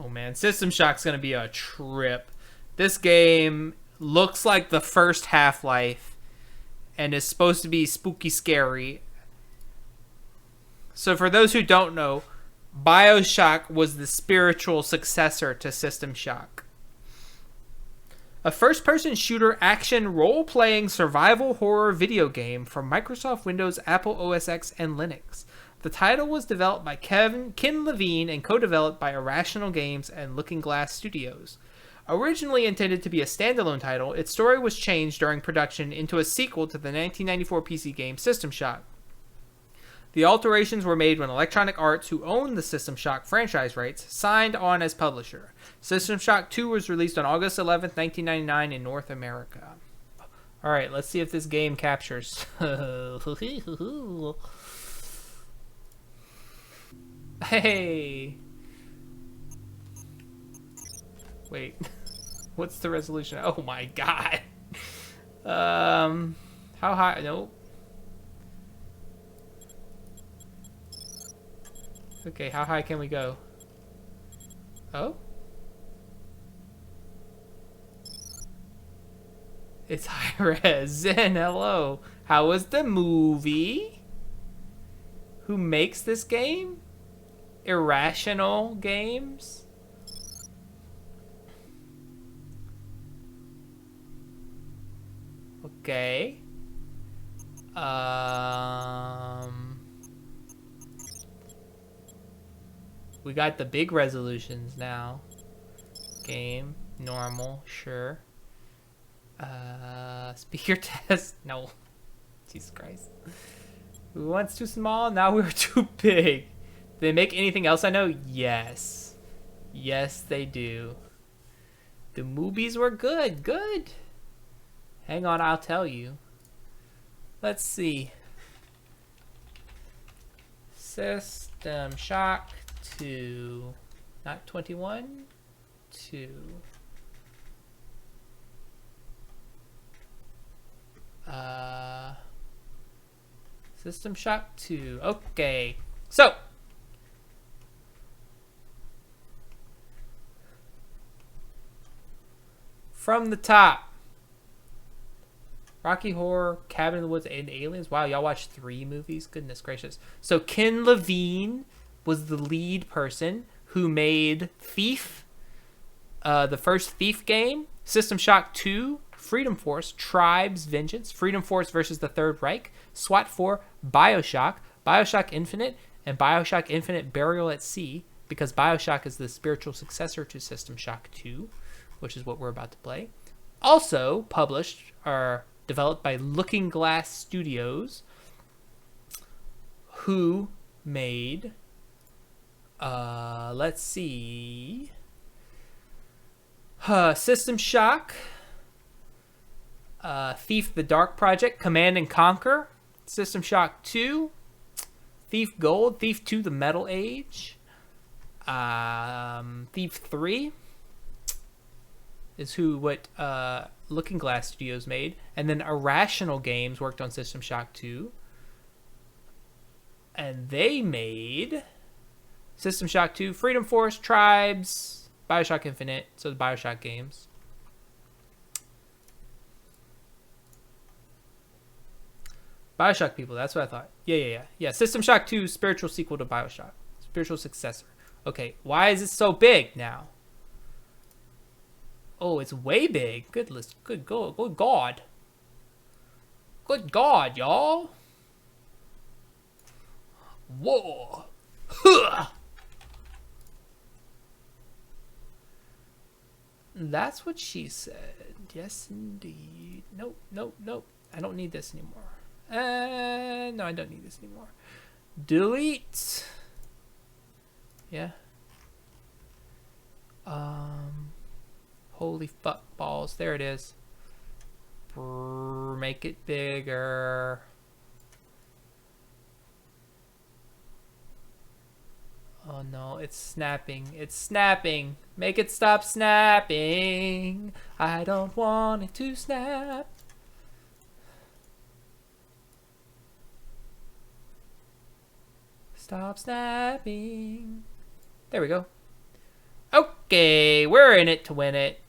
Oh man, System Shock's gonna be a trip. This game looks like the first Half-Life and is supposed to be spooky scary. So for those who don't know, Bioshock was the spiritual successor to System Shock. A first-person shooter action role-playing survival horror video game from Microsoft Windows, Apple OS X, and Linux. The title was developed by Ken Levine and co-developed by Irrational Games and Looking Glass Studios. Originally intended to be a standalone title, its story was changed during production into a sequel to the 1994 PC game System Shock. The alterations were made when Electronic Arts, who owned the System Shock franchise rights, signed on as publisher. System Shock 2 was released on August 11th, 1999 in North America. Alright, let's see if this game captures. Hey! Wait. What's the resolution? Oh my god! How high? Nope. Okay, how high can we go? Oh? It's high res. Zen, hello. How was the movie? Who makes this game? Irrational Games? Okay. We got the big resolutions now. Game, normal, sure. Speaker test, no. Jesus Christ. We were once too small, now we're too big. Do they make anything else I know? Yes. Yes, they do. The movies were good, good. Hang on, I'll tell you. Let's see. System Shock 2. Not 21. 2. System Shock 2. Okay. So. From the top. Rocky Horror, Cabin in the Woods, and Aliens. Wow, y'all watched 3 movies? Goodness gracious. So Ken Levine was the lead person who made Thief, the first Thief game, System Shock 2, Freedom Force, Tribes Vengeance, Freedom Force versus the Third Reich, SWAT 4, Bioshock, Bioshock Infinite, and Bioshock Infinite Burial at Sea, because Bioshock is the spiritual successor to System Shock 2, which is what we're about to play. Also published or developed by Looking Glass Studios, who made, let's see, System Shock, Thief the Dark Project, Command and Conquer, System Shock 2, Thief Gold, Thief 2 the Metal Age, Thief 3 is what Looking Glass Studios made, and then Irrational Games worked on System Shock 2, and they made System Shock 2, Freedom Force, Tribes, Bioshock Infinite, so the Bioshock games. Bioshock people, that's what I thought. Yeah. System Shock 2, spiritual sequel to Bioshock. Spiritual successor. Okay, why is it so big now? Oh, it's way big. Good God. Good God, y'all. Whoa. Huh. That's what she said. Yes, indeed. Nope. I don't need this anymore. No, I don't need this anymore. Delete. Yeah. Holy fuck balls. There it is. Make it bigger. Oh no, it's snapping. It's snapping. Make it stop snapping. I don't want it to snap. Stop snapping. There we go. Oh! Okay, we're in it to win it.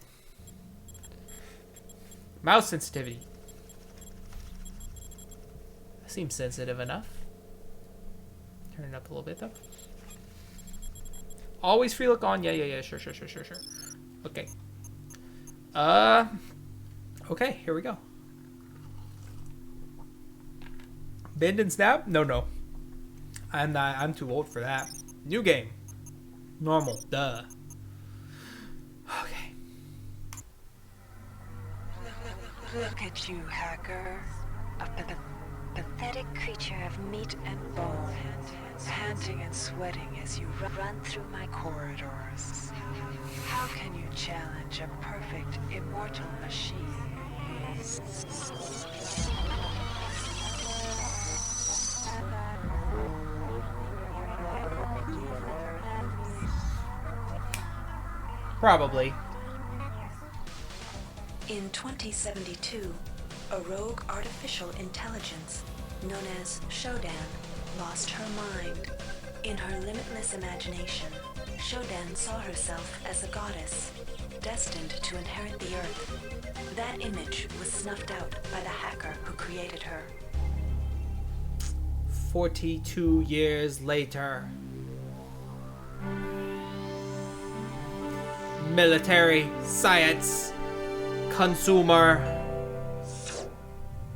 Mouse sensitivity. Seems sensitive enough. Turn it up a little bit though. Always free look on. Yeah. Sure. Okay. Okay, here we go. Bend and snap? No. I'm not. I'm too old for that. New game. Normal. Duh. Okay. Look at you, hacker. A pathetic creature of meat and bone, panting and sweating as you run through my corridors. How can you challenge a perfect, immortal machine? Probably. In 2072, a rogue artificial intelligence known as Shodan lost her mind. In her limitless imagination, Shodan saw herself as a goddess, destined to inherit the earth. That image was snuffed out by the hacker who created her. 42 years later. Military, science, consumer.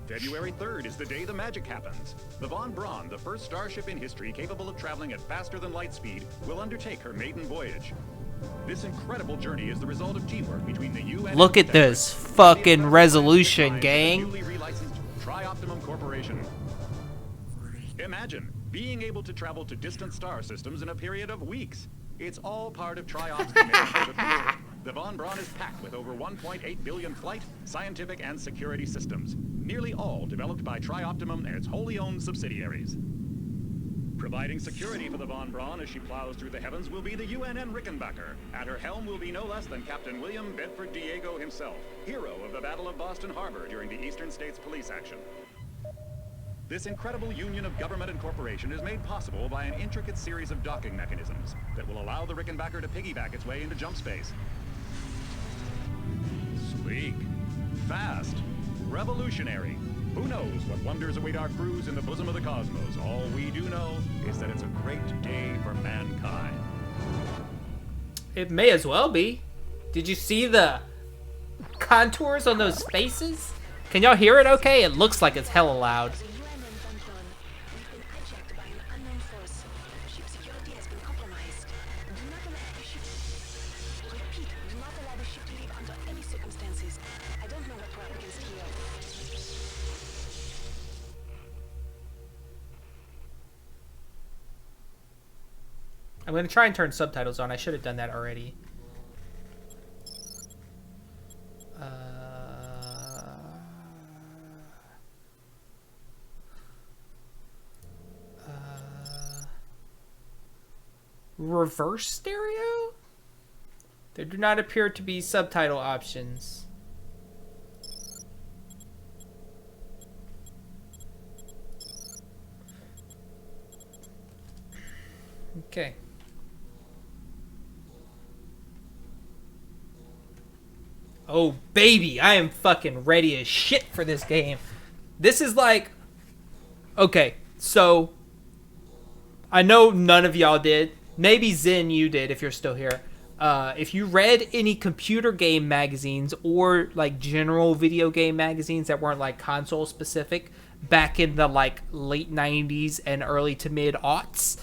February 3rd is the day the magic happens. The Von Braun, the first starship in history capable of traveling at faster than light speed, will undertake her maiden voyage. This incredible journey is the result of teamwork between the UN. Look at this fucking resolution, gang. Newly relicensed Tri-Optimum Corporation. Imagine being able to travel to distant star systems in a period of weeks. It's all part of Tri-Op's commitment to the future. The Von Braun is packed with over 1.8 billion flight, scientific, and security systems, nearly all developed by Tri-Optimum and its wholly owned subsidiaries. Providing security for the Von Braun as she plows through the heavens will be the UNN Rickenbacker. At her helm will be no less than Captain William Bedford Diego himself, hero of the Battle of Boston Harbor during the Eastern States Police action. This incredible union of government and corporation is made possible by an intricate series of docking mechanisms that will allow the Rickenbacker to piggyback its way into jump space. Sleek, fast, revolutionary. Who knows what wonders await our crews in the bosom of the cosmos? All we do know is that it's a great day for mankind. It may as well be. Did you see the contours on those faces? Can y'all hear it okay? It looks like it's hella loud. I'm going to try and turn subtitles on. I should have done that already. Reverse stereo? There do not appear to be subtitle options. Okay. Oh, baby, I am fucking ready as shit for this game. This is like... Okay, so... I know none of y'all did. Maybe Zen, you did, if you're still here. If you read any computer game magazines or, like, general video game magazines that weren't, like, console-specific back in the, like, late 90s and early to mid-aughts...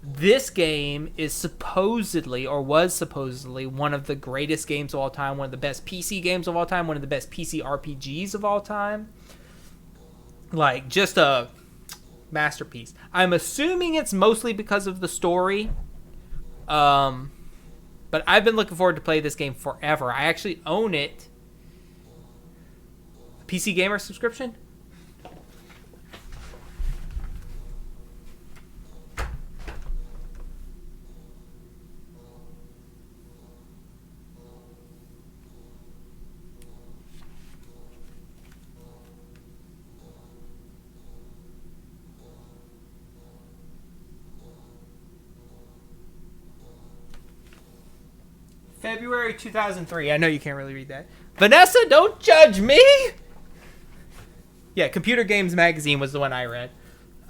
This game is supposedly, or was supposedly, one of the greatest games of all time, one of the best PC games of all time, one of the best PC RPGs of all time. Like, just a masterpiece. I'm assuming it's mostly because of the story. But I've been looking forward to play this game forever. I actually own it. PC Gamer subscription? February 2003. I know you can't really read that. Vanessa, don't judge me. Yeah, Computer Games Magazine was the one I read.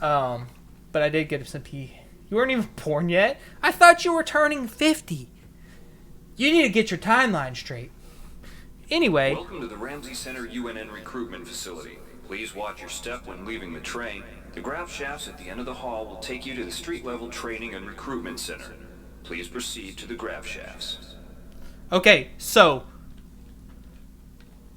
But I did get some pee. You weren't even born yet? I thought you were turning 50. You need to get your timeline straight. Anyway. Welcome to the Ramsey Center UNN recruitment facility. Please watch your step when leaving the train. The grav shafts at the end of the hall will take you to the street-level training and recruitment center. Please proceed to the grav shafts. Okay, so.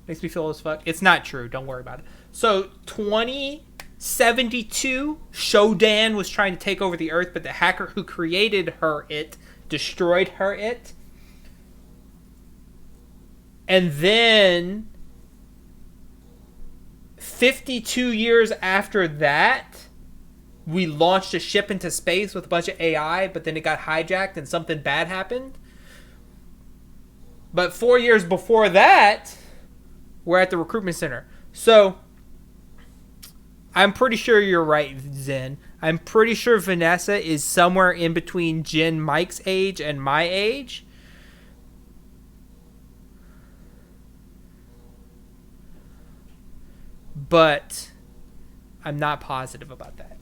Makes me feel as fuck. It's not true. Don't worry about it. So, 2072, Shodan was trying to take over the Earth, but the hacker who created it destroyed it. And then 52 years after that, we launched a ship into space with a bunch of AI, but then it got hijacked and something bad happened. But 4 years before that, we're at the recruitment center. So, I'm pretty sure you're right, Zen. I'm pretty sure Vanessa is somewhere in between Jen Mike's age and my age. But I'm not positive about that.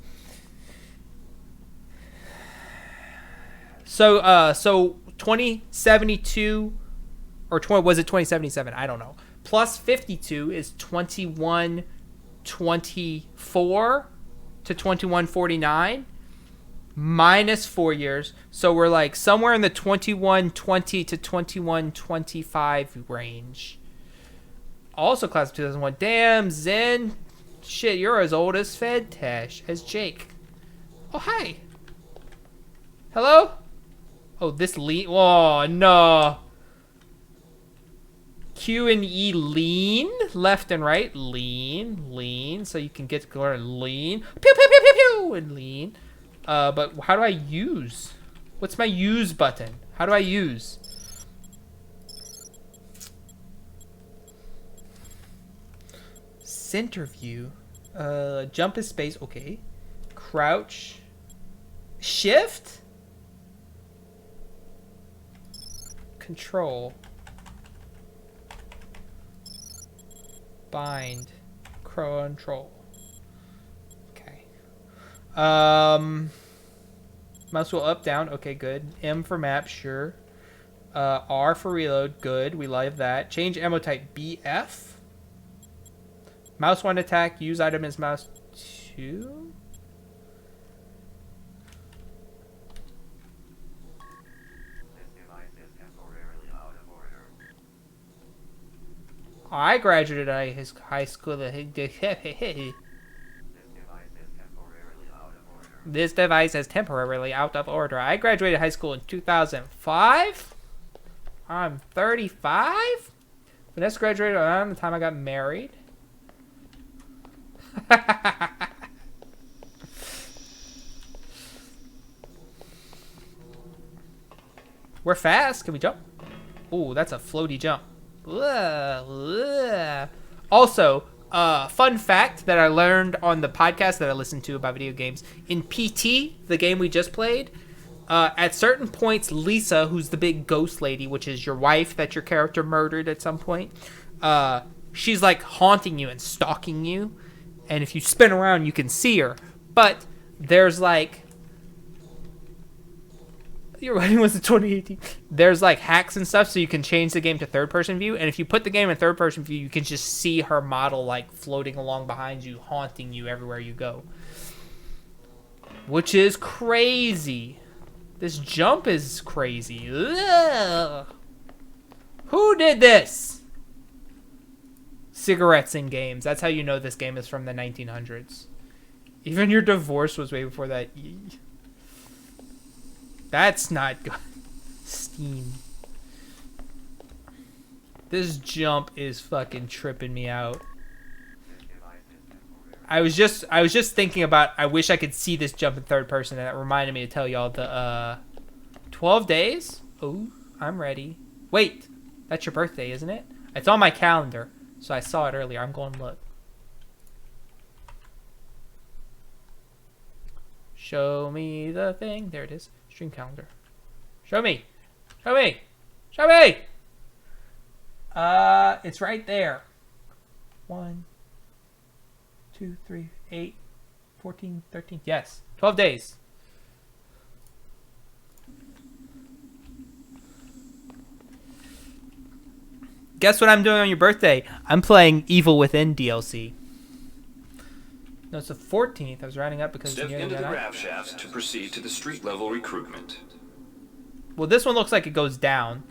So 2072 or was it 2077? I don't know. Plus 52 is 2124 to 2149 minus 4 years. So we're like somewhere in the 2120 to 2125 range. Also class of 2001. Damn, Zen. Shit, you're as old as Fedtesh, as Jake. Oh, hi. Hello? Oh, this lean. Oh, no. Q and E lean. Left and right. Lean. So you can get to learn lean. Pew, pew, pew, pew, pew. And lean. But how do I use? What's my use button? How do I use? Center view. Jump is space. Okay. Crouch. Shift. Control. Bind. Control. Okay. Mouse wheel up, down. Okay, good. M for map, sure. R for reload. Good. We love that. Change ammo type. BF. Mouse 1 attack. Use item as mouse 2. I graduated out of his high school. This device is temporarily out of order. I graduated high school in 2005. I'm 35. Vanessa graduated around the time I got married. We're fast. Can we jump? Ooh, that's a floaty jump. Also, fun fact that I learned on the podcast that I listened to about video games. In PT, the game we just played, at certain points, Lisa, who's the big ghost lady, which is your wife that your character murdered at some point, she's like haunting you and stalking you. And if you spin around, you can see her. But there's like... Your wedding was in 2018. There's like hacks and stuff so you can change the game to third-person view. And if you put the game in third-person view, you can just see her model like floating along behind you, haunting you everywhere you go. Which is crazy. This jump is crazy. Ugh. Who did this? Cigarettes in games. That's how you know this game is from the 1900s. Even your divorce was way before that. That's not good. Steam. This jump is fucking tripping me out. I was just thinking about, I wish I could see this jump in third person, and that reminded me to tell y'all the 12 days? Oh, I'm ready. Wait, that's your birthday, isn't it? It's on my calendar. So I saw it earlier. I'm going to look. Show me the thing. There it is. Stream calendar. Show me. Show me. Shelby! It's right there. 1, 2, 3, 8, 14, 13. Yes. 12 days. Guess what I'm doing on your birthday? I'm playing Evil Within DLC. No, it's the 14th. I was rounding up because Step it's into the grav shafts to proceed to the street level recruitment. Well, this one looks like it goes down.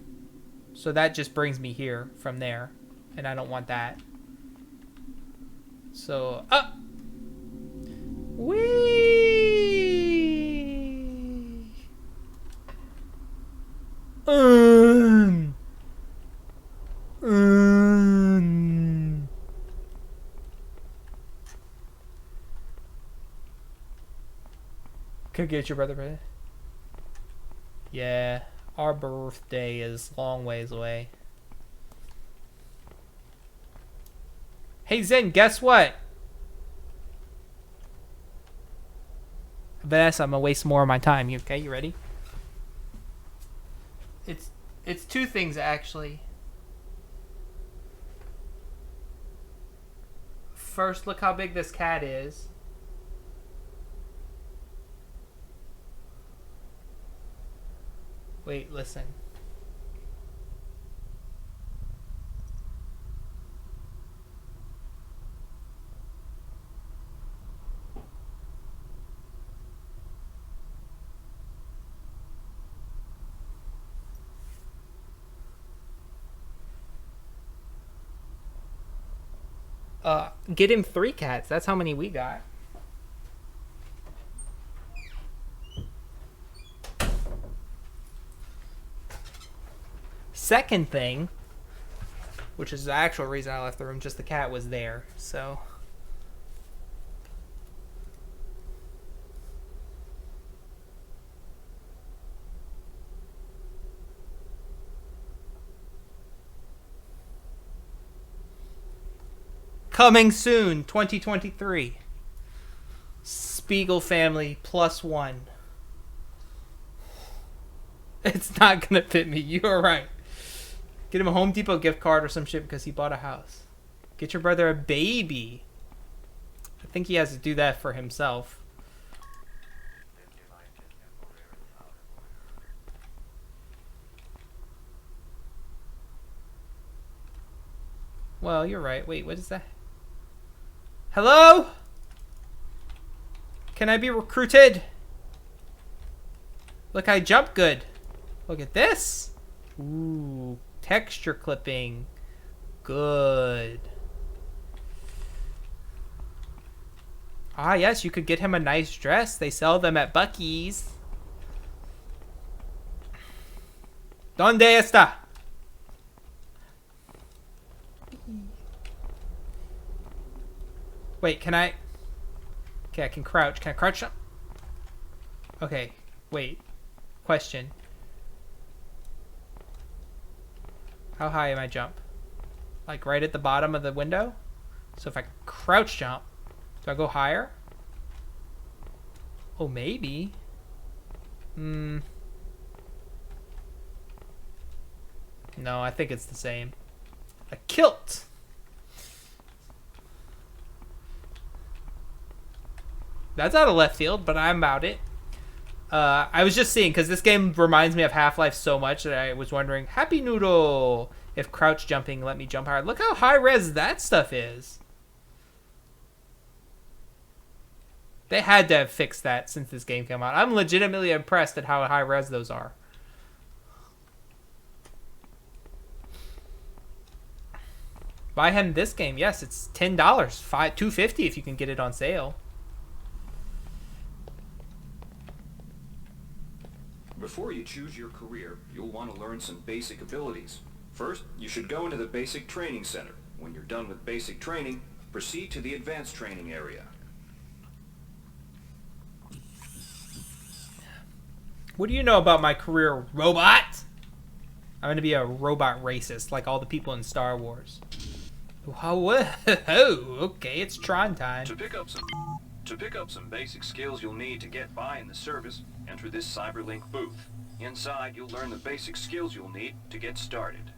So that just brings me here from there. And I don't want that. So, up! Whee! Could get your brother, brother. Yeah, our birthday is long ways away. Hey Zen, guess what? Vanessa, I'm gonna waste more of my time. You okay? You ready? It's two things actually. First, look how big this cat is. Wait, listen. Get him 3 cats. That's how many we got. Second thing, which is the actual reason I left the room, just the cat was there, so. Coming soon, 2023. Spiegel family +1. It's not gonna fit me. You are right. Get him a Home Depot gift card or some shit because he bought a house. Get your brother a baby. I think he has to do that for himself. Well, you're right. Wait, what is that? Hello? Can I be recruited? Look, I jump good. Look at this. Ooh, texture clipping. Good. Ah, yes, you could get him a nice dress. They sell them at Buc-ee's. ¿Dónde está? Wait, can I? Okay, I can crouch. Can I crouch jump? Okay, wait. Question. How high am I jump? Like right at the bottom of the window? So if I crouch jump, do I go higher? Oh, maybe. No, I think it's the same. A kilt! That's out of left field, but I'm about it. I was just seeing, because this game reminds me of Half-Life so much that I was wondering, Happy Noodle, if crouch jumping let me jump higher. Look how high-res that stuff is. They had to have fixed that since this game came out. I'm legitimately impressed at how high-res those are. Buy him this game. Yes, it's $10. $2.50 if you can get it on sale. Before you choose your career, you'll want to learn some basic abilities. First, you should go into the basic training center. When you're done with basic training, proceed to the advanced training area. What do you know about my career, robot? I'm going to be a robot racist like all the people in Star Wars. Oh, okay, it's Tron time. To pick up some basic skills you'll need to get by in the service, enter this CyberLink booth. Inside, you'll learn the basic skills you'll need to get started.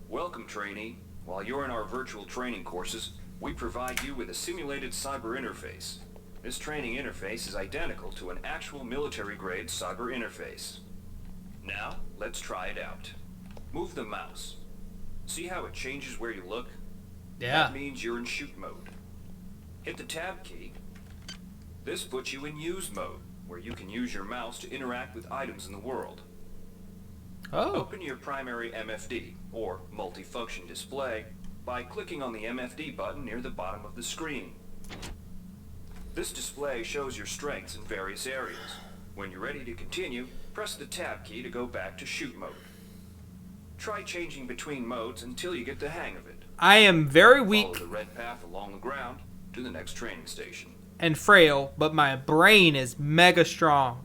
Welcome, trainee. While you're in our virtual training courses, we provide you with a simulated cyber interface. This training interface is identical to an actual military-grade cyber interface. Now, let's try it out. Move the mouse. See how it changes where you look? Yeah. That means you're in shoot mode. Hit the tab key. This puts you in use mode, where you can use your mouse to interact with items in the world. Oh. Open your primary MFD, or multifunction display, by clicking on the MFD button near the bottom of the screen. This display shows your strengths in various areas. When you're ready to continue, press the tab key to go back to shoot mode. Try changing between modes until you get the hang of it. I am very Follow weak the red path along the ground to the next training station. and frail, but my brain is mega strong.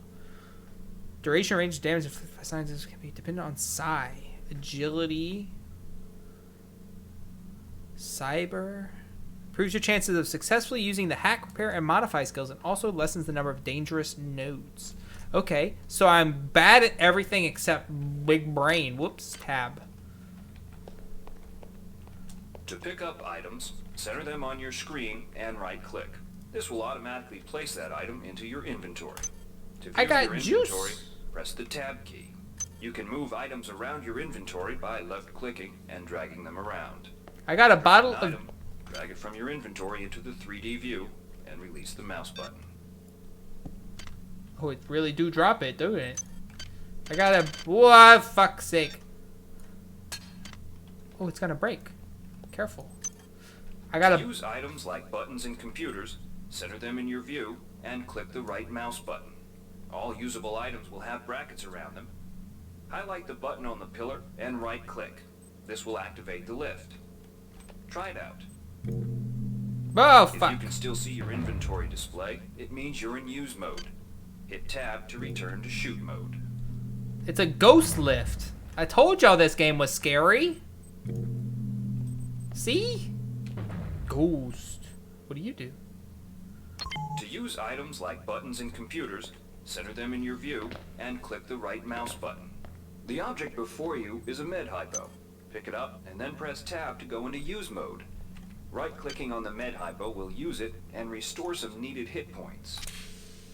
Duration, range, damage, and sciences can be dependent on psi, agility, cyber. Improves your chances of successfully using the hack, repair, and modify skills, and also lessens the number of dangerous nodes. Okay, so I'm bad at everything except big brain. Whoops, tab. To pick up items, center them on your screen and right-click. This will automatically place that item into your inventory. To view I got your juice. inventory, press the tab key. You can move items around your inventory by left-clicking and dragging them around. I got a bottle An of... item, drag it from your inventory into the 3D view and release the mouse button. Oh, it really do drop it, don't it? I got a... What? Fuck's sake. Oh, it's gonna break. Careful. I got To a... use items like buttons in computers, center them in your view and click the right mouse button. All usable items will have brackets around them. Highlight the button on the pillar and right-click. This will activate the lift. Try it out. Oh, If you fuck. can still see your inventory display, it means you're in use mode. Hit tab to return to shoot mode. It's a ghost lift. I told y'all this game was scary. See? Ghost. What do you do? To use items like buttons in computers, center them in your view and click the right mouse button. The object before you is a med hypo. Pick it up and then press tab to go into use mode. Right-clicking on the med hypo will use it and restore some needed hit points.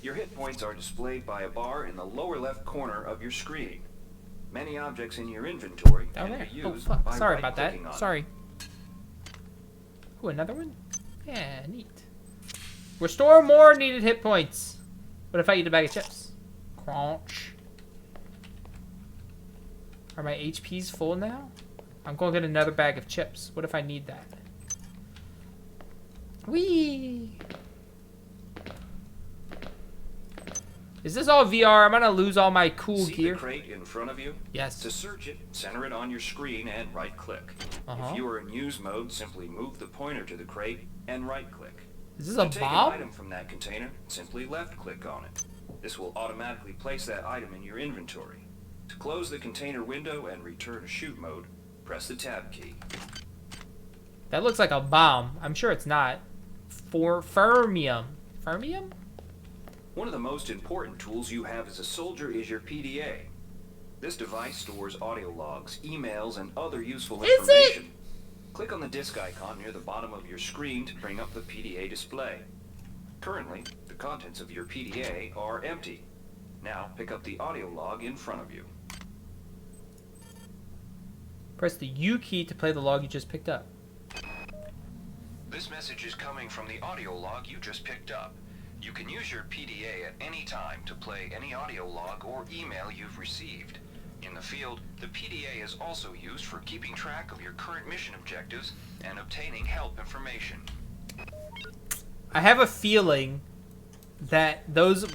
Your hit points are displayed by a bar in the lower left corner of your screen. Many objects in your inventory Down can there. be Oh, used fuck. by Sorry about that. right-clicking on Sorry. Ooh, another one? Yeah, neat. Restore more needed hit points. What if I eat a bag of chips? Crunch. Are my HPs full now? I'm going to get another bag of chips. What if I need that? Whee! Is this all VR? I'm gonna lose all my cool See gear. the crate in front of you? Yes. To search it, center it on your screen and right-click. If you are in use mode, simply move the pointer to the crate and right-click. Is this To a take an bomb? item from that container, simply left-click on it. This will automatically place that item in your inventory. To close the container window and return to shoot mode, press the tab key. That looks like a bomb. I'm sure it's not. For fermium. Fermium? One of the most important tools you have as a soldier is your PDA. This device stores audio logs, emails, and other useful Is it? information. Click on the disk icon near the bottom of your screen to bring up the PDA display. Currently, the contents of your PDA are empty. Now, pick up the audio log in front of you. Press the U key to play the log you just picked up. This message is coming from the audio log you just picked up. You can use your PDA at any time to play any audio log or email you've received. In the field, the PDA is also used for keeping track of your current mission objectives and obtaining help information. I have a feeling that those of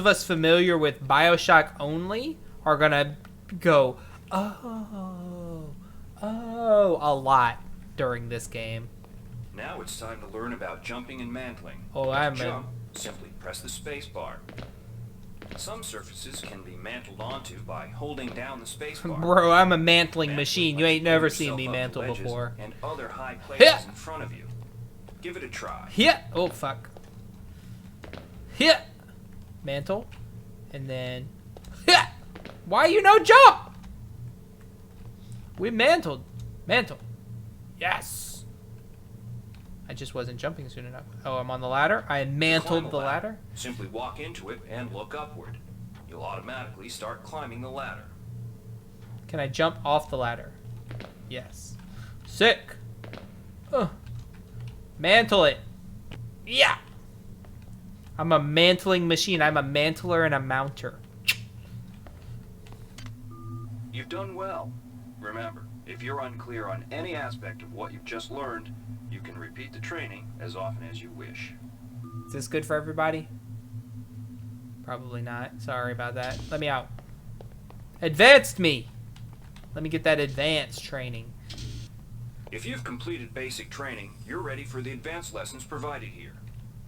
us familiar with Bioshock only are gonna go, oh, a lot during this game. Now it's time to learn about jumping and mantling. Oh, To I'm jump, simply press the space bar. Some surfaces can be mantled onto by holding down the space bar. Bro, I'm a mantling Mantling machine. You lets ain't pull never yourself seen me up to mantle ledges before. And other high places Yeah. in front of you. Give it a try. Yeah. Oh, fuck. Yeah. Mantle. And then Why you no jump? We mantled. Mantle. Yes. I just wasn't jumping soon enough. Oh, I'm on the ladder. I mantled the ladder. Simply walk into it and look upward. You'll automatically start climbing the ladder. Can I jump off the ladder? Yes. Sick. Mantle it. Yeah. I'm a mantling machine. I'm a mantler and a mounter. You've done well. Remember, if you're unclear on any aspect of what you've just learned, you can repeat the training as often as you wish. Is this good for everybody? Probably not. Sorry about that. Let me out. Advanced me. Let me get that advanced training. If you've completed basic training, you're ready for the advanced lessons provided here.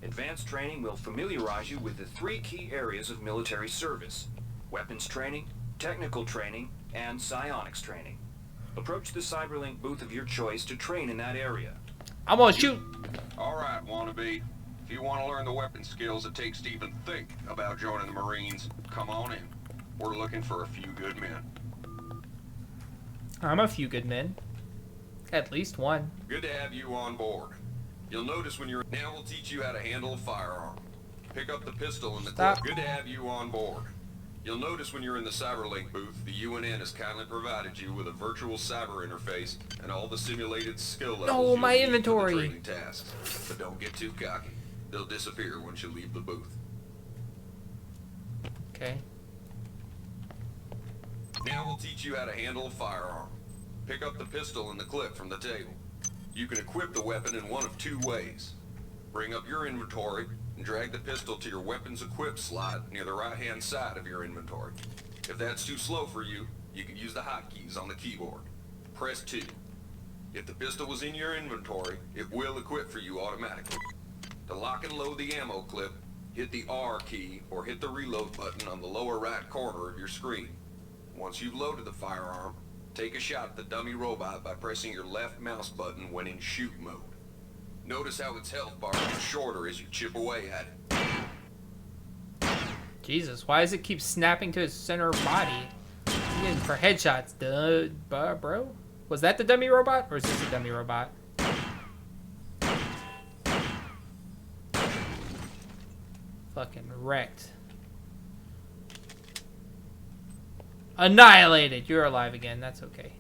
Advanced training will familiarize you with the 3 key areas of military service: weapons training, technical training, and psionics training. Approach the Cyberlink booth of your choice to train in that area. I'm gonna shoot. Alright, wannabe. If you want to learn the weapon skills it takes to even think about joining the Marines, come on in. We're looking for a few good men. I'm a few good men. At least one. Good to have you on board. You'll notice when you're... Now we'll teach you how to handle a firearm. Pick up the pistol and the clip. Good to have you on board. You'll notice when you're in the Cyberlink booth, the UNN has kindly provided you with a virtual cyber interface and all the simulated skill levels No, my you'll need for the inventory. training tasks. But don't get too cocky. They'll disappear once you leave the booth. Okay. Now we'll teach you how to handle a firearm. Pick up the pistol and the clip from the table. You can equip the weapon in one of 2 ways. Bring up your inventory and drag the pistol to your weapons equip slot near the right-hand side of your inventory. If that's too slow for you, you can use the hotkeys on the keyboard. Press 2. If the pistol was in your inventory, it will equip for you automatically. To lock and load the ammo clip, hit the R key or hit the reload button on the lower right corner of your screen. Once you've loaded the firearm, take a shot at the dummy robot by pressing your left mouse button when in shoot mode. Notice how its health bar gets shorter as you chip away at it. Jesus, why does it keep snapping to his center body? I'm getting for headshots, duh, bro. Was that the dummy robot, or is this the dummy robot? Fucking wrecked. Annihilated. You're alive again. That's okay.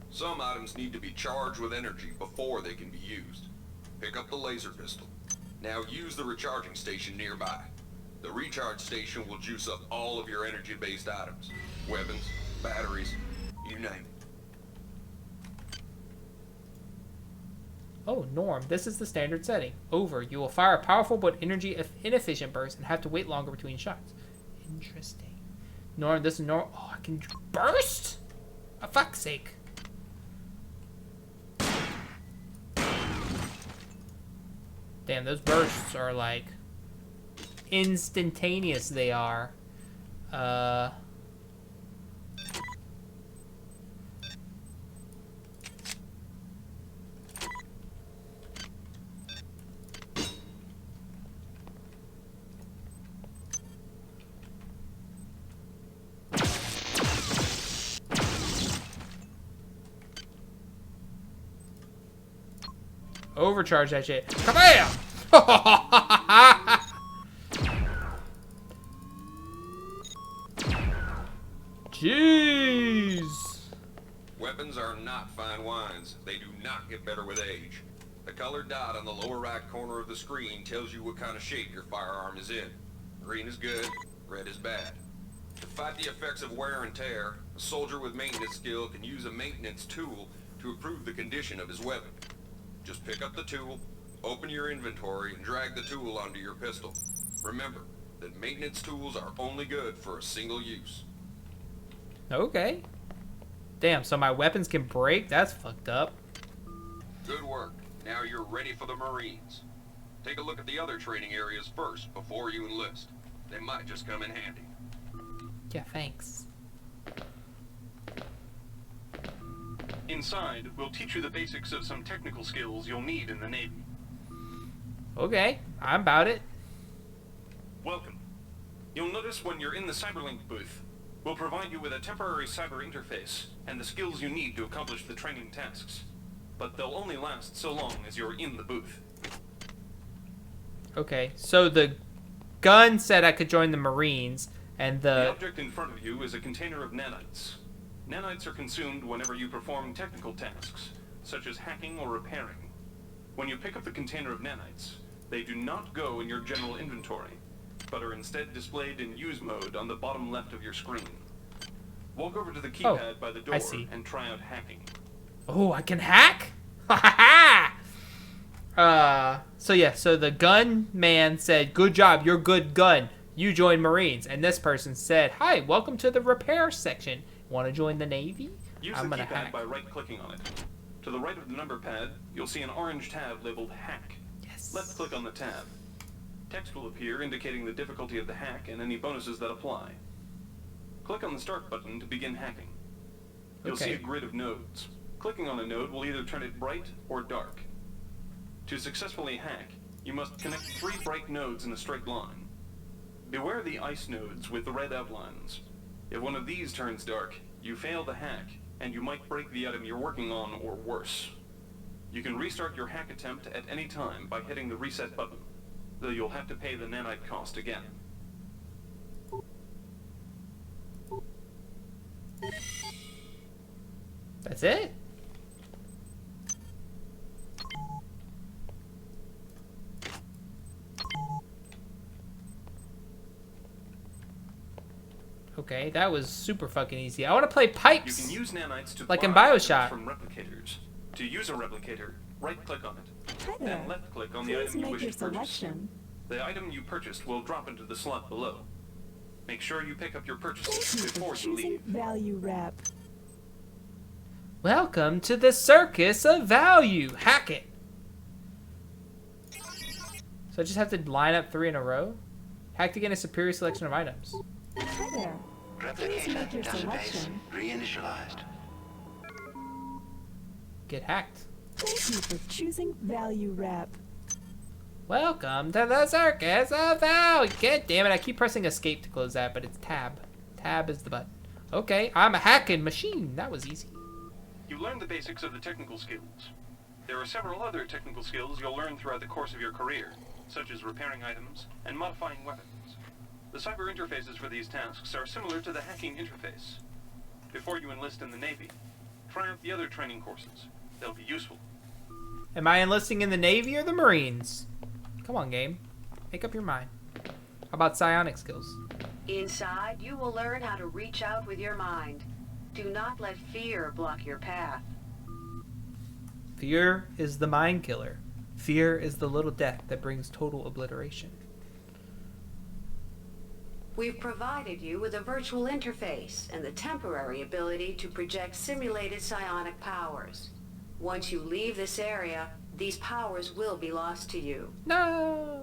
Some items need to be charged with energy before they can be used. Pick up the laser pistol. Now use the recharging station nearby. The recharge station will juice up all of your energy-based items. Weapons, batteries, you name it. Oh, Norm, this is the standard setting. Over. You will fire a powerful but inefficient burst and have to wait longer between shots. Interesting. Norm, this is Norm. Oh, I can burst? For fuck's sake. Damn, those bursts are like instantaneous. They are. Overcharge that shit. Come here! Jeez! Weapons are not fine wines. They do not get better with age. The colored dot on the lower right corner of the screen tells you what kind of shape your firearm is in. Green is good, red is bad. To fight the effects of wear and tear, a soldier with maintenance skill can use a maintenance tool to improve the condition of his weapon. Just pick up the tool, open your inventory, and drag the tool onto your pistol. Remember that maintenance tools are only good for a single use. Okay. Damn, so my weapons can break? That's fucked up. Good work. Now you're ready for the Marines. Take a look at the other training areas first before you enlist. They might just come in handy. Yeah, thanks. Inside, we'll teach you the basics of some technical skills you'll need in the Navy. Okay, I'm about it. Welcome. You'll notice when you're in the Cyberlink booth, we'll provide you with a temporary cyber interface and the skills you need to accomplish the training tasks. But they'll only last so long as you're in the booth. Okay, so the gun said I could join the Marines, and The object in front of you is a container of nanites. Nanites are consumed whenever you perform technical tasks, such as hacking or repairing. When you pick up the container of nanites, they do not go in your general inventory, but are instead displayed in use mode on the bottom left of your screen. Walk over to the keypad by the door and try out hacking. Oh, I can hack? Ha ha ha! So yeah, so the gun man said, good job, you're good gun. You join Marines. And this person said, hi, welcome to the repair section. Want to join the Navy? Use the keypad by right-clicking on it. To the right of the number pad, you'll see an orange tab labeled Hack. Yes. Left-click on the tab. Text will appear indicating the difficulty of the hack and any bonuses that apply. Click on the Start button to begin hacking. You'll see a grid of nodes. Clicking on a node will either turn it bright or dark. To successfully hack, you must connect 3 bright nodes in a straight line. Beware the ice nodes with the red outlines. If one of these turns dark, you fail the hack, and you might break the item you're working on or worse. You can restart your hack attempt at any time by hitting the reset button, though you'll have to pay the nanite cost again. That's it? Okay, that was super fucking easy. I want to play pipes. You can use nanites to like in buy Bioshock. from replicators. To use a replicator, right-click on it. Hi there. Then left-click on the Please item you make wish your to purchase. selection. The item you purchased will drop into the slot below. Make sure you pick up your purchases Thank you before for you choosing leave. Value Wrap. Welcome to the circus of value. Hack it. So I just have to line up 3 in a row? Hack to gain a superior selection of items. Hi there. Please make your selection. Reinitialized. Get hacked. Thank you for choosing Value Wrap. Welcome to the circus of value. God damn it, I keep pressing escape to close that, but it's tab. Tab is the button. Okay, I'm a hacking machine. That was easy. You learned the basics of the technical skills. There are several other technical skills you'll learn throughout the course of your career, such as repairing items and modifying weapons. The cyber interfaces for these tasks are similar to the hacking interface. Before you enlist in the Navy, try out the other training courses. They'll be useful. Am I enlisting in the Navy or the Marines? Come on, game. Make up your mind. How about psionic skills? Inside, you will learn how to reach out with your mind. Do not let fear block your path. Fear is the mind killer. Fear is the little death that brings total obliteration. We've provided you with a virtual interface and the temporary ability to project simulated psionic powers. Once you leave this area, these powers will be lost to you. No!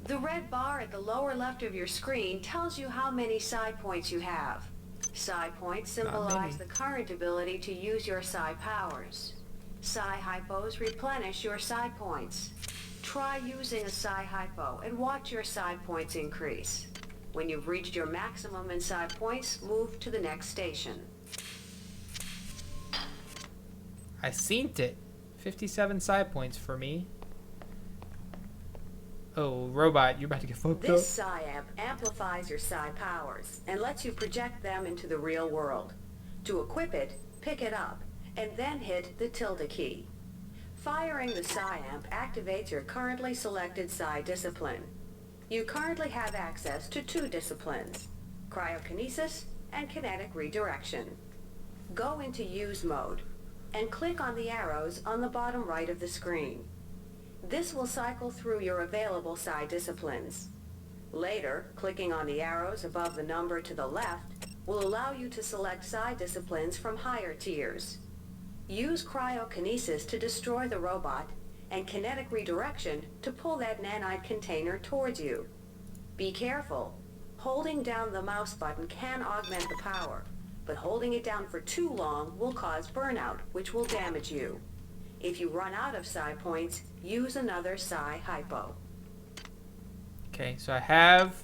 The red bar at the lower left of your screen tells you how many psi points you have. Psi points symbolize the current ability to use your psi powers. Psi hypos replenish your psi points. Try using a psi hypo and watch your psi points increase. When you've reached your maximum in psi points, move to the next station. I seen it. 57 side points for me. Oh, robot, you're about to get fucked up. This psi amp amplifies your psi powers and lets you project them into the real world. To equip it, pick it up, and then hit the tilde key. Firing the psi amp activates your currently selected psi discipline. You currently have access to 2 disciplines, cryokinesis and kinetic redirection. Go into use mode and click on the arrows on the bottom right of the screen. This will cycle through your available psi disciplines. Later, clicking on the arrows above the number to the left will allow you to select psi disciplines from higher tiers. Use cryokinesis to destroy the robot and kinetic redirection to pull that nanite container towards you. Be careful. Holding down the mouse button can augment the power, but holding it down for too long will cause burnout, which will damage you. If you run out of psi points, use another psi hypo. Okay, so I have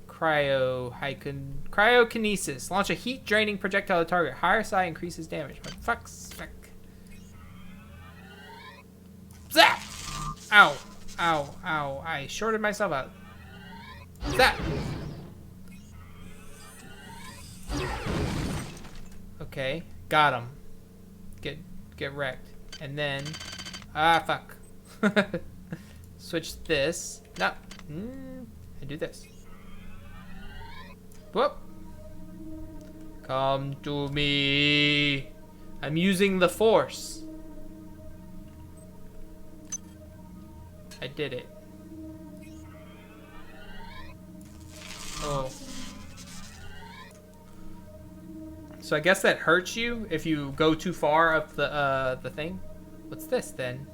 cryokinesis. Launch a heat draining projectile at target. Higher psi increases damage. But fuck. Zap! Ow. Ow. Ow. I shorted myself out. Zap! Okay. Got him. Get wrecked. And then... Ah, fuck. Switch this. No. I do this. Whoop. Come to me. I'm using the force. I did it. Oh. So I guess that hurts you if you go too far up the thing. What's this then?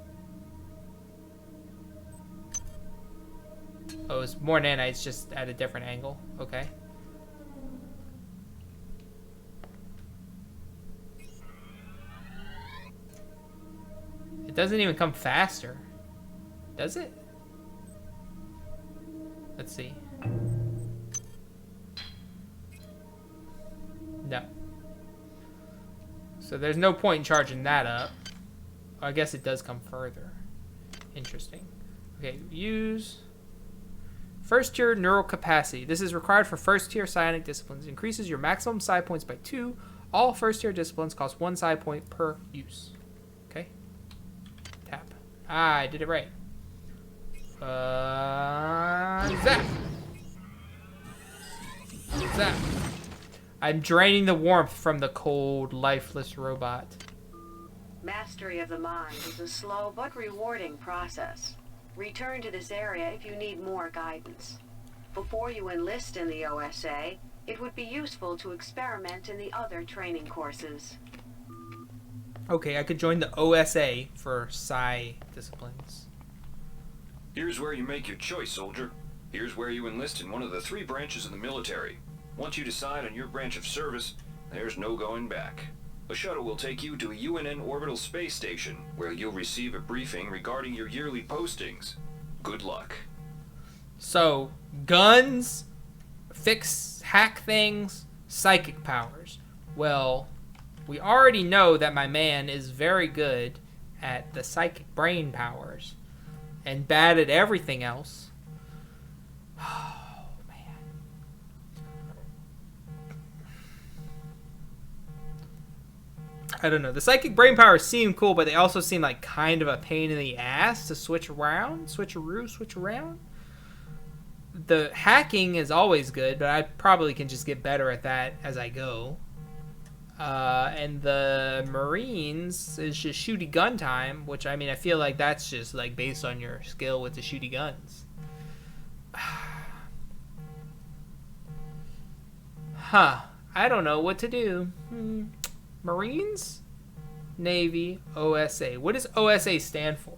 Oh, it's more nanites, just at a different angle. Okay. It doesn't even come faster. Does it? Let's see. No. So there's no point in charging that up. I guess it does come further. Interesting. Okay, use first tier neural capacity. This is required for first tier psionic disciplines. Increases your maximum psi points by 2. All first tier disciplines cost 1 psi point per use. Okay. Tap. Ah, I did it right. Zap. Zap. I'm draining the warmth from the cold, lifeless robot. Mastery of the mind is a slow but rewarding process. Return to this area if you need more guidance. Before you enlist in the O.S.A., it would be useful to experiment in the other training courses. Okay, I could join the O.S.A. for psi disciplines. Here's where you make your choice, soldier. Here's where you enlist in one of the 3 branches of the military. Once you decide on your branch of service, there's no going back. A shuttle will take you to a UNN orbital space station, where you'll receive a briefing regarding your yearly postings. Good luck. So, guns, hack things, psychic powers. Well, we already know that my man is very good at the psychic brain powers and bad at everything else. Oh, man. I don't know. The psychic brain powers seem cool, but they also seem like kind of a pain in the ass to switch around. Switcheroo. The hacking is always good, but I probably can just get better at that as I go. And the Marines is just shooty gun time, which, I mean, I feel like that's just like based on your skill with the shooty guns. Huh. I don't know what to do. Marines? Navy? O.S.A. What does O.S.A. stand for?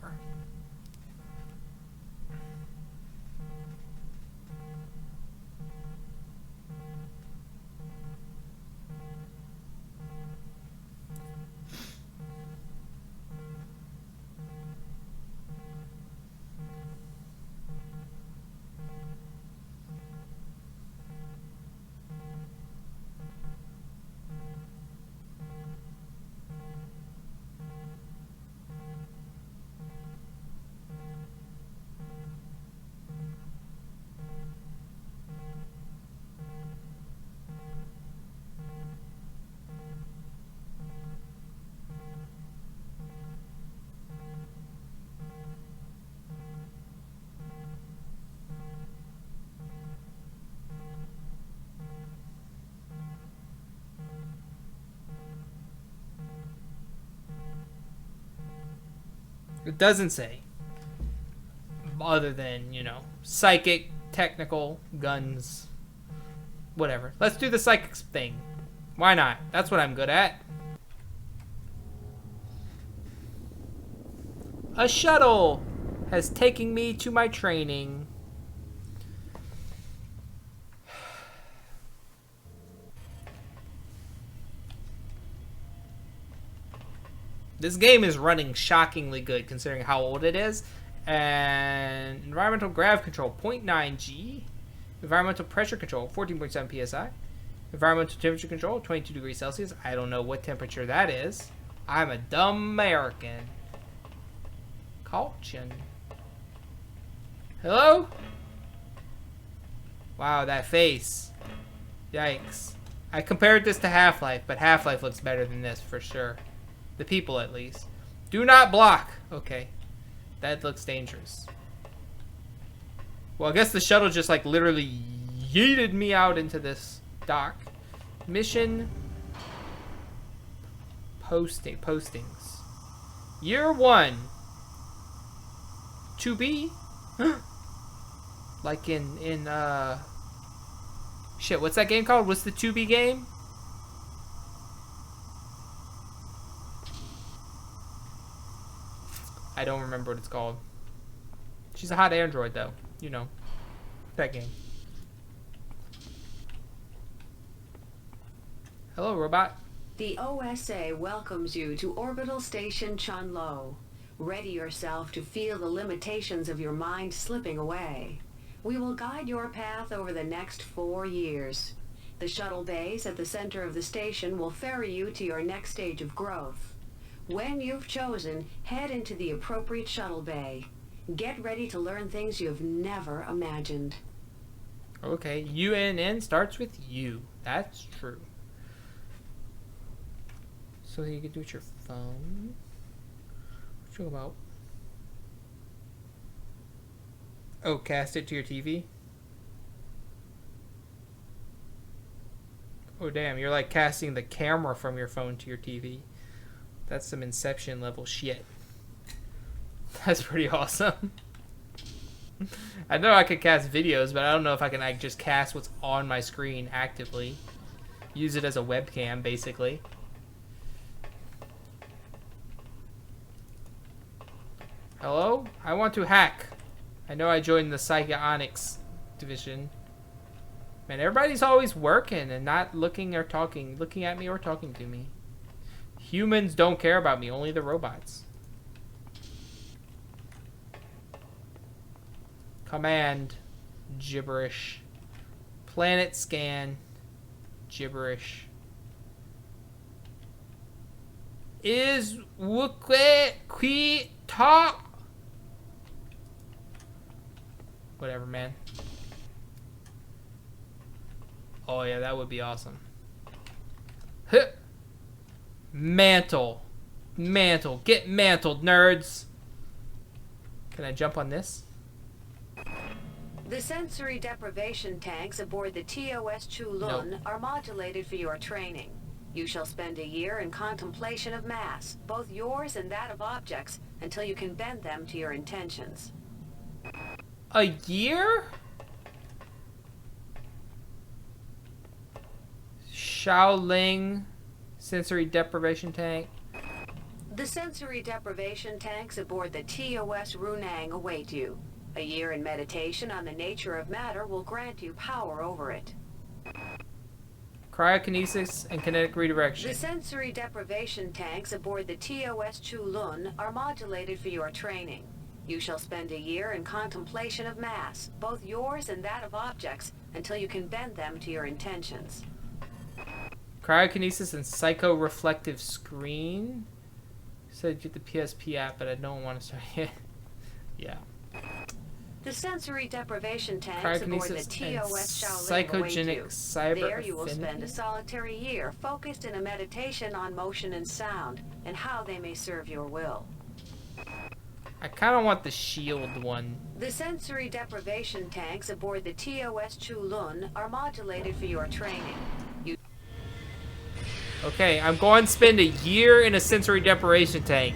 It doesn't say. Other than, you know, psychic, technical, guns, whatever. Let's do the psychic thing. Why not? That's what I'm good at. A shuttle has taken me to my training. This game is running shockingly good considering how old it is, And environmental grav control, 0.9 G. Environmental pressure control, 14.7 PSI. Environmental temperature control, 22 degrees Celsius. I don't know what temperature that is. I'm a dumb American. Caution. Hello? Wow, that face. Yikes. I compared this to Half-Life, but Half-Life looks better than this for sure. The people, at least. Do not block. Okay. That looks dangerous. Well, I guess the shuttle just, like, literally yeeted me out into this dock. Mission postings. Year 1. To be. Like in shit, what's that game called? What's the 2B game? I don't remember what it's called. She's a hot android, though. You know. That game. Hello, robot. The O.S.A. welcomes you to Orbital Station Chunlo. Ready yourself to feel the limitations of your mind slipping away. We will guide your path over the next 4 years. The shuttle bays at the center of the station will ferry you to your next stage of growth. When you've chosen, head into the appropriate shuttle bay. Get ready to learn things you've never imagined. Okay, UNN starts with U. That's true. So you can do it with your phone. What you about? Oh, cast it to your TV? Oh, damn. You're like casting the camera from your phone to your TV. That's some Inception level shit. That's pretty awesome. I know I could cast videos, but I don't know if I can like just cast what's on my screen actively. Use it as a webcam, basically. Hello? I want to hack. I know I joined the Psychionics division. Man, everybody's always working and not looking at me or talking to me. Humans don't care about me, only the robots. Command. Gibberish. Planet scan. Gibberish. Is Wukwe Qui Ta? Whatever, man. Oh yeah, that would be awesome. Huh. Mantle. Mantle. Get mantled, nerds. Can I jump on this? The sensory deprivation tanks aboard the TOS Chulun are modulated for your training. You shall spend a year in contemplation of mass, both yours and that of objects, until you can bend them to your intentions. A year? Shaoling sensory deprivation tank. The sensory deprivation tanks aboard the TOS Runang await you. A year in meditation on the nature of matter will grant you power over it. Cryokinesis and kinetic redirection. The sensory deprivation tanks aboard the TOS Chulun are modulated for your training. You shall spend a year in contemplation of mass, both yours and that of objects, until you can bend them to your intentions. Cryokinesis and psycho-reflective screen. Said get the PSP app, but I don't want to start yet. Yeah. The sensory deprivation tanks aboard the TOS Shaolin await you. Cyber there you will spend a solitary year focused in a meditation on motion and sound, and how they may serve your will. I kind of want the shield one. The sensory deprivation tanks aboard the TOS Chulun are modulated for your training. Okay, I'm going to spend a year in a sensory deprivation tank.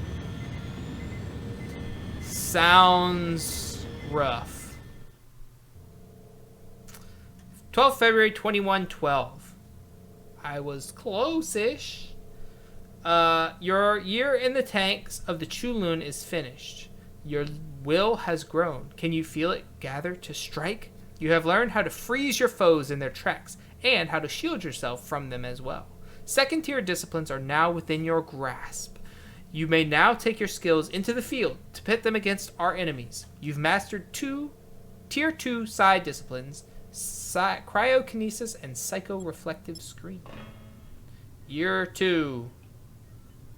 Sounds rough. 12th February 2112. I was close-ish. Your year in the tanks of the Chulun is finished. Your will has grown. Can you feel it gather to strike? You have learned how to freeze your foes in their tracks and how to shield yourself from them as well. Second-tier disciplines are now within your grasp. You may now take your skills into the field to pit them against our enemies. You've mastered Tier 2 side disciplines, cryokinesis and psycho-reflective screen. Year 2.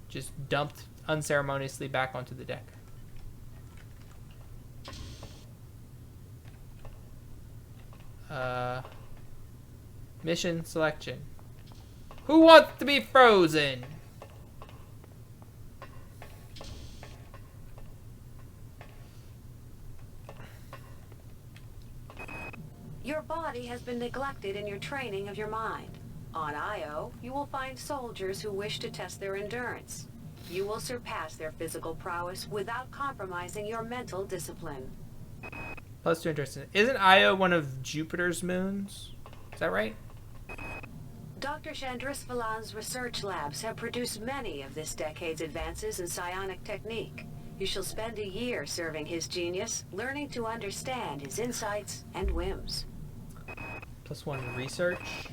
Just dumped unceremoniously back onto the deck. Mission selection. Who wants to be frozen? Your body has been neglected in your training of your mind. On Io, you will find soldiers who wish to test their endurance. You will surpass their physical prowess without compromising your mental discipline. +2 interesting. Isn't Io one of Jupiter's moons? Is that right? Dr. Chandrisvalan's research labs have produced many of this decade's advances in psionic technique. You shall spend a year serving his genius, learning to understand his insights and whims. +1 research.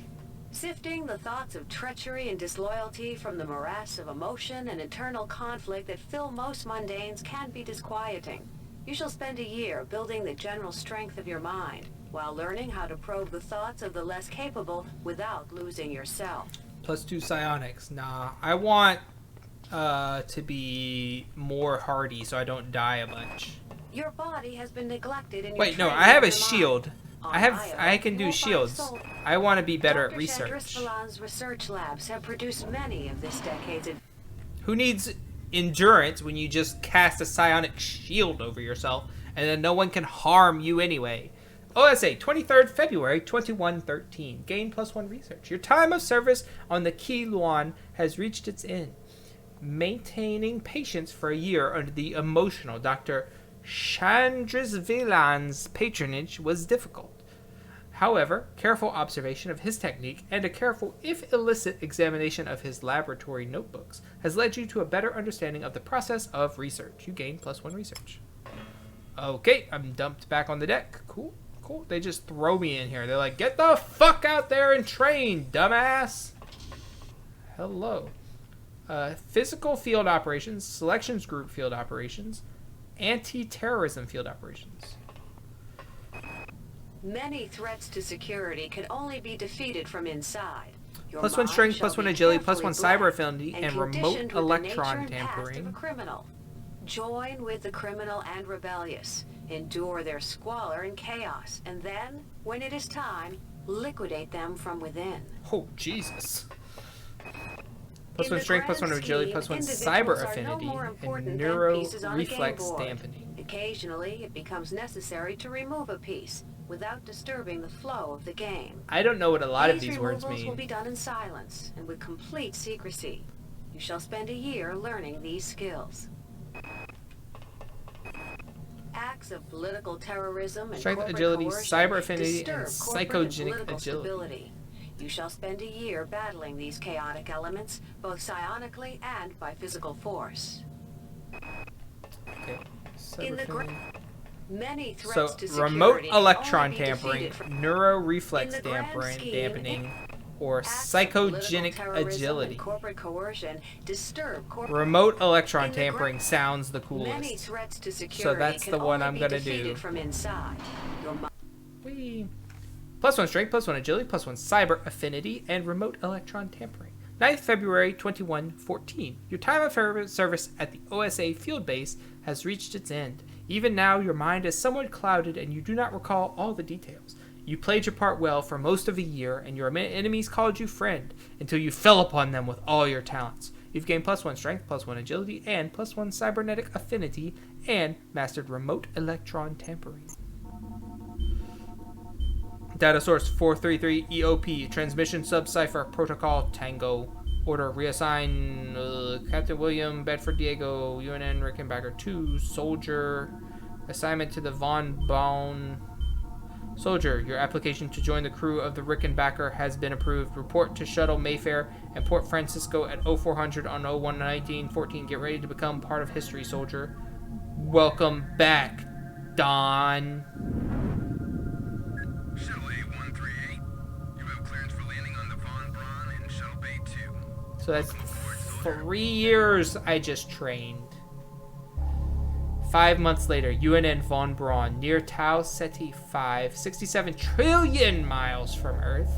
Sifting the thoughts of treachery and disloyalty from the morass of emotion and internal conflict that fill most mundanes can be disquieting. You shall spend a year building the general strength of your mind, while learning how to probe the thoughts of the less capable without losing yourself. +2 psionics. Nah, I want to be more hardy so I don't die a bunch. Your body has been neglected in your Wait, no, training I have a of your shield. mind. I can do shields. I want to be better at Dr. research. Chandrisvalan's research labs have produced many of this decade's Who needs endurance when you just cast a psionic shield over yourself and then no one can harm you anyway? O.S.A. 23rd February 2113. Gain +1 research. Your time of service on the Key Luan has reached its end. Maintaining patience for a year under the emotional Dr. Chandrisvalan's patronage was difficult. However, careful observation of his technique and a careful, if illicit, examination of his laboratory notebooks has led you to a better understanding of the process of research. You gain +1 research. Okay, I'm dumped back on the deck. Cool. They just throw me in here. They're like, get the fuck out there and train, dumbass. Hello. Physical field operations, selections group field operations, anti-terrorism field operations. Many threats to security can only be defeated from inside. Your +1 mind strength, shall +1 be agility, carefully +1 cyber black affinity, and conditioned remote with the electron nature and past of tampering. a criminal. Join with the criminal and rebellious. Endure their squalor and chaos, and then, when it is time, liquidate them from within. Oh, Jesus. In +1 the strength, grand +1 agility, scheme, +1 individuals cyber are no affinity, more important and than neuro pieces on a game reflex board. dampening. Occasionally, it becomes necessary to remove a piece without disturbing the flow of the game. I don't know what a lot of These these words removals will mean. be done in silence and with complete secrecy. You shall spend a year learning these skills. Acts of political terrorism and Strength, corporate agility, coercion cyber affinity, disturb and corporate psychogenic political agility. stability. You shall spend a year battling these chaotic elements, both psionically and by physical force. Okay. In the Cyber affinity. Many threats So, to security remote can electron only be tampering, defeated from neuro reflex In the grand scheme, dampening, or acts of political psychogenic terrorism agility. and corporate coercion disturb corporate. Remote electron In the tampering sounds the Many coolest. threats to security that's can the one only I'm be gonna defeated do. from inside. Your mind Whee. +1 strength, +1 agility, +1 cyber affinity, and remote electron tampering. 9th February 2114. Your time of service at the O.S.A. field base has reached its end. Even now, your mind is somewhat clouded and you do not recall all the details. You played your part well for most of a year, and your enemies called you friend until you fell upon them with all your talents. You've gained +1 strength, +1 agility, and +1 cybernetic affinity, and mastered remote electron tampering. Data source 433 EOP, transmission sub-cipher protocol Tango. Order reassign Captain William Bedford Diego UNN Rickenbacker 2 soldier. Assignment to the von Braun. Soldier, your application to join the crew of the Rickenbacker has been approved. Report to Shuttle Mayfair and Port Francisco at 0400 on 011914. Get ready to become part of history, soldier. Welcome back, Don. Shuttle A138, you have clearance for landing on the Von Braun in Shuttle Bay 2. So that's 3 years I just trained. 5 months later, UNN von Braun, near Tau Ceti 5, 67 trillion miles from Earth.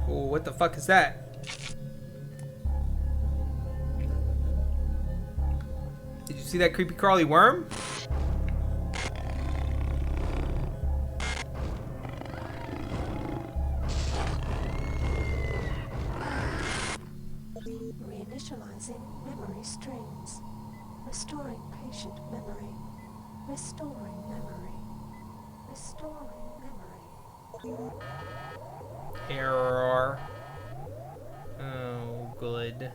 Oh, what the fuck is that? Did you see that creepy crawly worm? Reinitializing memory strings. Restoring patient memory. Restoring memory. Restoring memory. Error. Oh, good.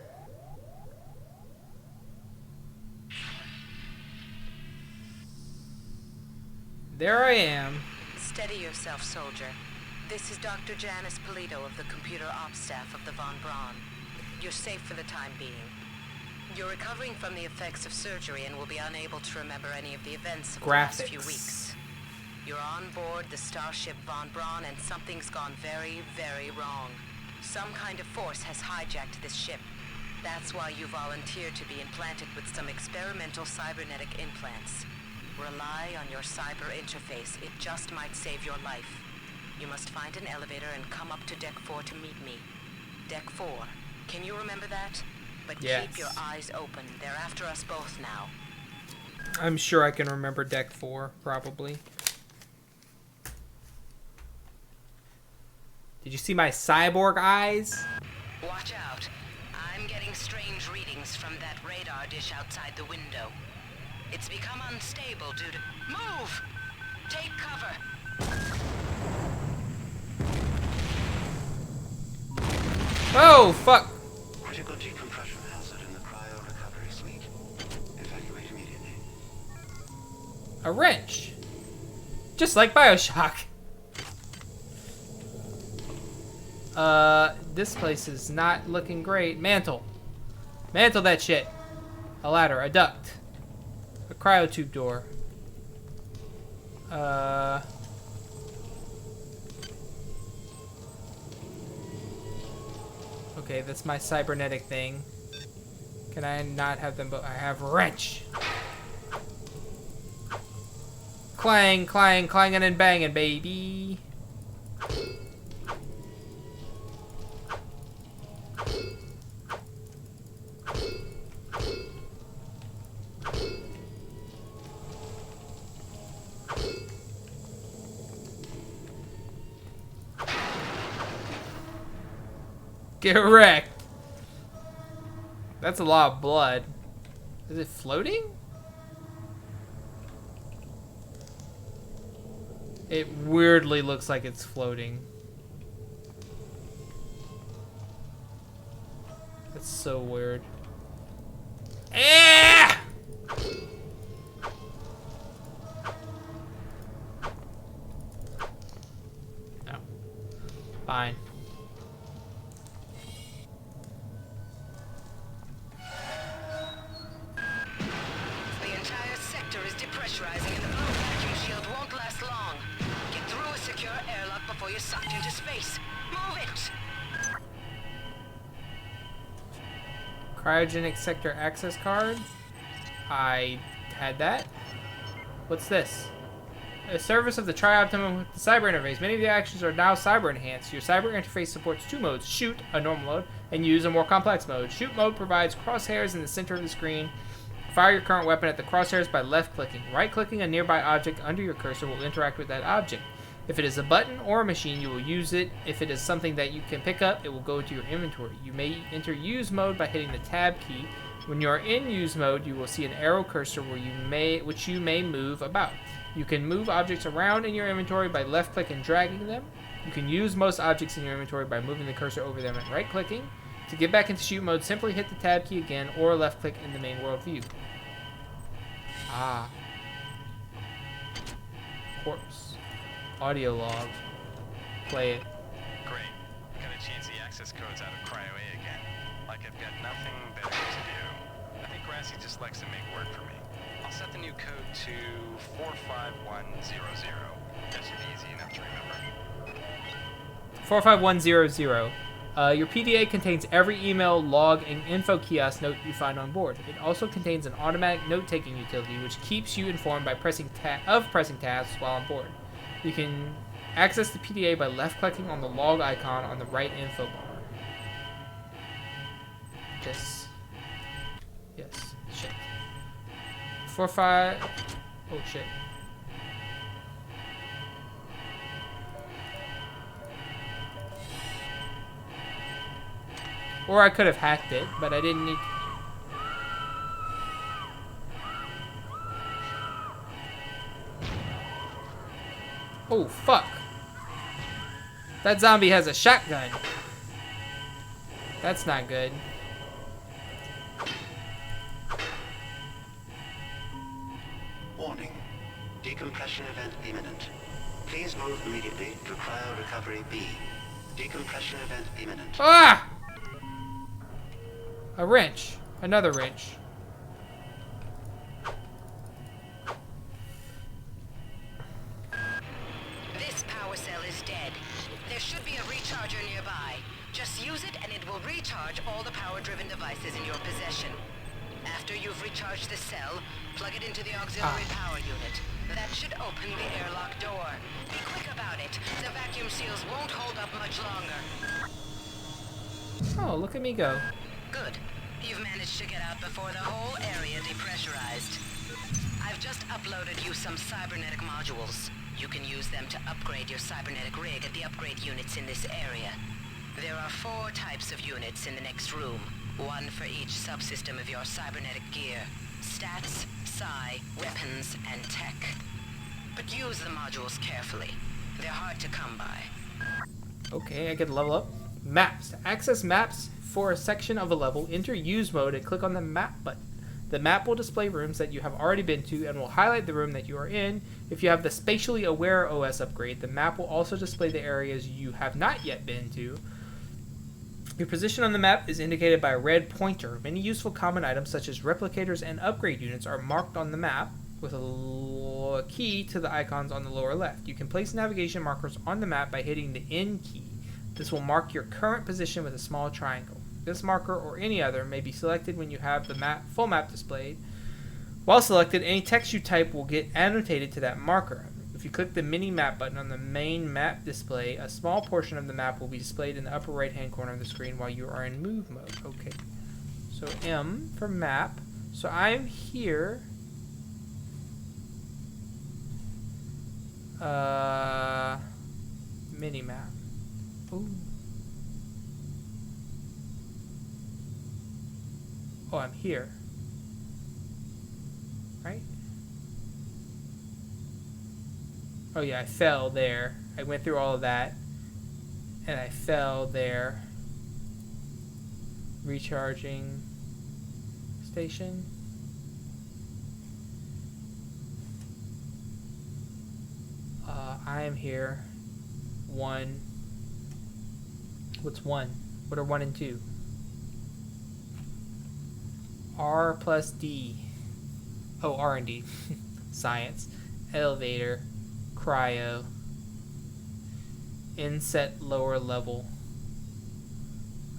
There I am. Steady yourself, soldier. This is Dr. Janice Polito of the computer ops staff of the Von Braun. You're safe for the time being. You're recovering from the effects of surgery and will be unable to remember any of the events of the last few weeks. You're on board the starship Von Braun and something's gone very, very wrong. Some kind of force has hijacked this ship. That's why you volunteered to be implanted with some experimental cybernetic implants. Rely on your cyber interface. It just might save your life. You must find an elevator and come up to Deck 4 to meet me. Deck 4. Can you remember that? But yes. Keep your eyes open. They're after us both now. I'm sure I can remember Deck 4, probably. Did you see my cyborg eyes? Watch out. I'm getting strange readings from that radar dish outside the window. It's become unstable due to... Move! Take cover! Oh, fuck! Critical decompression hazard in the cryo recovery suite. Evacuate immediately. A wrench. Just like Bioshock. This place is not looking great. Mantle. Mantle that shit. A ladder, a duct. A cryotube door. Okay, that's my cybernetic thing. Can I not have them both? I have wrench. Clang, clang, clanging and banging, baby. Get wrecked. That's a lot of blood. Is it floating? It weirdly looks like it's floating. That's so weird. Ah! No. Fine. Pressurizing and the blue vacuum shield won't last long. Get through a secure airlock before you're sucked into space. Move it! Cryogenic sector access card. I had that. What's this? A service of the Tri-Optimum with the cyber interface. Many of the actions are now cyber enhanced. Your cyber interface supports 2 modes: shoot, a normal mode, and use, a more complex mode. Shoot mode provides crosshairs in the center of the screen. Fire your current weapon at the crosshairs by left-clicking. Right-clicking a nearby object under your cursor will interact with that object. If it is a button or a machine, you will use it. If it is something that you can pick up, it will go to your inventory. You may enter use mode by hitting the tab key. When you are in use mode, you will see an arrow cursor which you may move about. You can move objects around in your inventory by left-click and dragging them. You can use most objects in your inventory by moving the cursor over them and right-clicking. To get back into shoot mode, simply hit the tab key again or left-click in the main world view. Ah. Corpse. Audio log. Play it. Great. Gotta change the access codes out of Cryo A again. Like I've got nothing better to do. I think Grassy just likes to make work for me. I'll set the new menu code to 45100. That should be easy enough to remember. 45100. Your PDA contains every email, log, and info kiosk note you find on board. It also contains an automatic note-taking utility, which keeps you informed by pressing tabs while on board. You can access the PDA by left-clicking on the log icon on the right info bar. Yes. Shit. 45. Oh shit. Or I could have hacked it, but I didn't need... Oh, fuck. That zombie has a shotgun. That's not good. Warning. Decompression event imminent. Please move immediately to cryo recovery B. Decompression event imminent. Ah! A wrench. Another wrench. This power cell is dead. There should be a recharger nearby. Just use it and it will recharge all the power-driven devices in your possession. After you've recharged the cell, plug it into the auxiliary power unit. That should open the airlock door. Be quick about it. The vacuum seals won't hold up much longer. Oh, look at me go. Good. You've managed to get out before the whole area depressurized. I've just uploaded you some cybernetic modules. You can use them to upgrade your cybernetic rig at the upgrade units in this area. There are 4 types of units in the next room. 1 for each subsystem of your cybernetic gear. Stats, psi, weapons, and tech. But use the modules carefully. They're hard to come by. Okay, I get to level up. Maps. To access maps for a section of a level, enter use mode and click on the map button. The map will display rooms that you have already been to and will highlight the room that you are in. If you have the spatially aware OS upgrade, the map will also display the areas you have not yet been to. Your position on the map is indicated by a red pointer. Many useful common items such as replicators and upgrade units are marked on the map with a key to the icons on the lower left. You can place navigation markers on the map by hitting the N key. This will mark your current position with a small triangle. This marker or any other may be selected when you have the full map displayed. While selected, any text you type will get annotated to that marker. If you click the mini map button on the main map display, a small portion of the map will be displayed in the upper right hand corner of the screen while you are in move mode. Okay. So M for map. So I'm here. Mini map. Ooh. Oh, I'm here. Right? Oh yeah, I fell there. I went through all of that. And I fell there. Recharging station. I am here. 1. What's 1? What are 1 and 2? R plus D. Oh, R and D. Science. Elevator. Cryo. Inset lower level.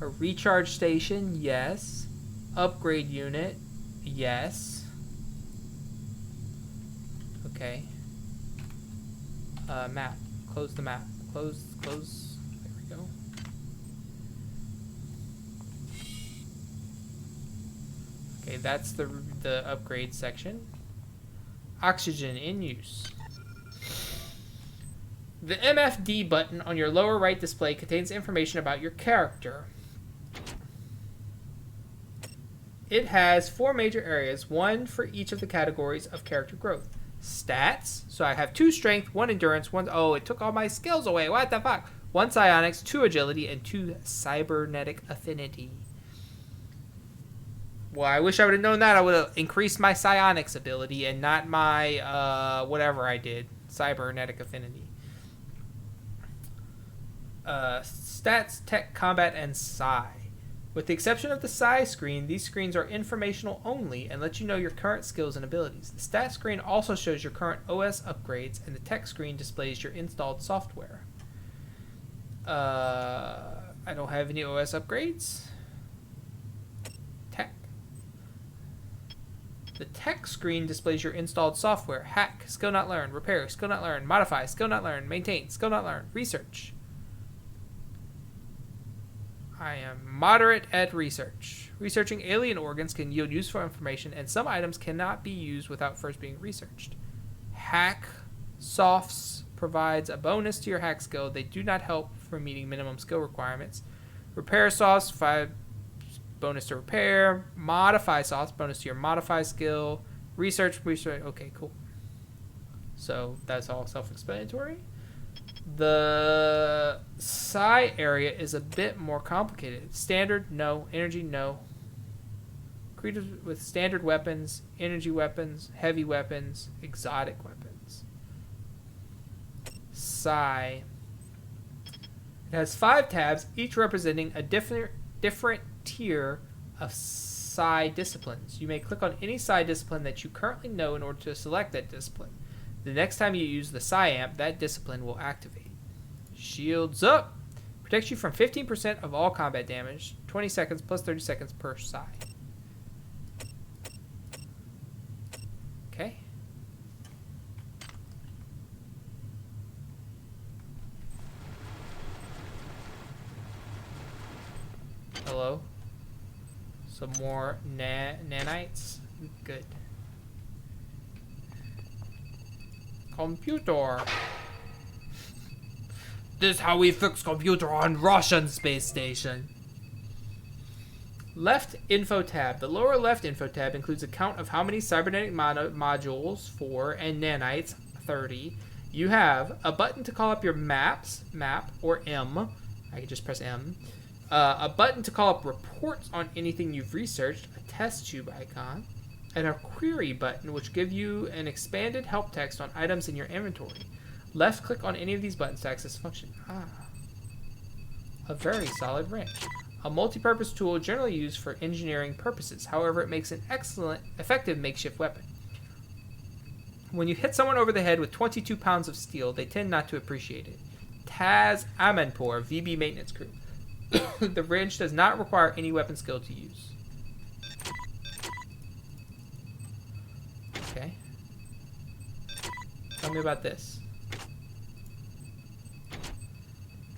A recharge station, yes. Upgrade unit, yes. Okay. Map. Close the map. Close. There we go. Okay, that's the upgrade section. Oxygen in use. The MFD button on your lower right display contains information about your character. It has 4 major areas, 1 for each of the categories of character growth. Stats, so I have 2 strength, 1 endurance, 1... Oh, it took all my skills away, what the fuck? 1 psionics, 2 agility, and 2 cybernetic affinity. Well, I wish I would have known that. I would have increased my psionics ability and not my, whatever I did. Cybernetic affinity. Stats, tech, combat, and psi. With the exception of the size screen, these screens are informational only and let you know your current skills and abilities. The stat screen also shows your current OS upgrades, and the tech screen displays your installed software. I don't have any OS upgrades. Tech. The tech screen displays your installed software. Hack, skill not learned, repair, skill not learned, modify, skill not learned, maintain, skill not learned, research. I am moderate at research. Researching alien organs can yield useful information, and some items cannot be used without first being researched. Hack Softs provides a bonus to your hack skill. They do not help for meeting minimum skill requirements. Repair Softs, 5 bonus to repair. Modify Softs, bonus to your modify skill. Research, okay, cool. So that's all self-explanatory. The psi area is a bit more complicated. Standard, no. Energy, no. Creatures with standard weapons, energy weapons, heavy weapons, exotic weapons. Psi. It has 5 tabs, each representing a different tier of psi disciplines. You may click on any psi discipline that you currently know in order to select that discipline. The next time you use the psi amp, that discipline will activate. Shields up. Protects you from 15% of all combat damage. 20 seconds plus 30 seconds per psi. Okay. Hello. Some more nanites. Good. Computer. This is how we fix computer on Russian space station. Left info tab. The lower left info tab includes a count of how many cybernetic modules, 4, and nanites, 30. You have a button to call up your map, or M. I can just press M. A button to call up reports on anything you've researched, a test tube icon, and a query button which give you an expanded help text on items in your inventory. Left click on any of these buttons to access a function. A very solid wrench. A multi-purpose tool generally used for engineering purposes. However, it makes an effective makeshift weapon. When you hit someone over the head with 22 pounds of steel, they tend not to appreciate it. Taz Amanpour, VB Maintenance Crew. The wrench does not require any weapon skill to use. Okay. Tell me about this.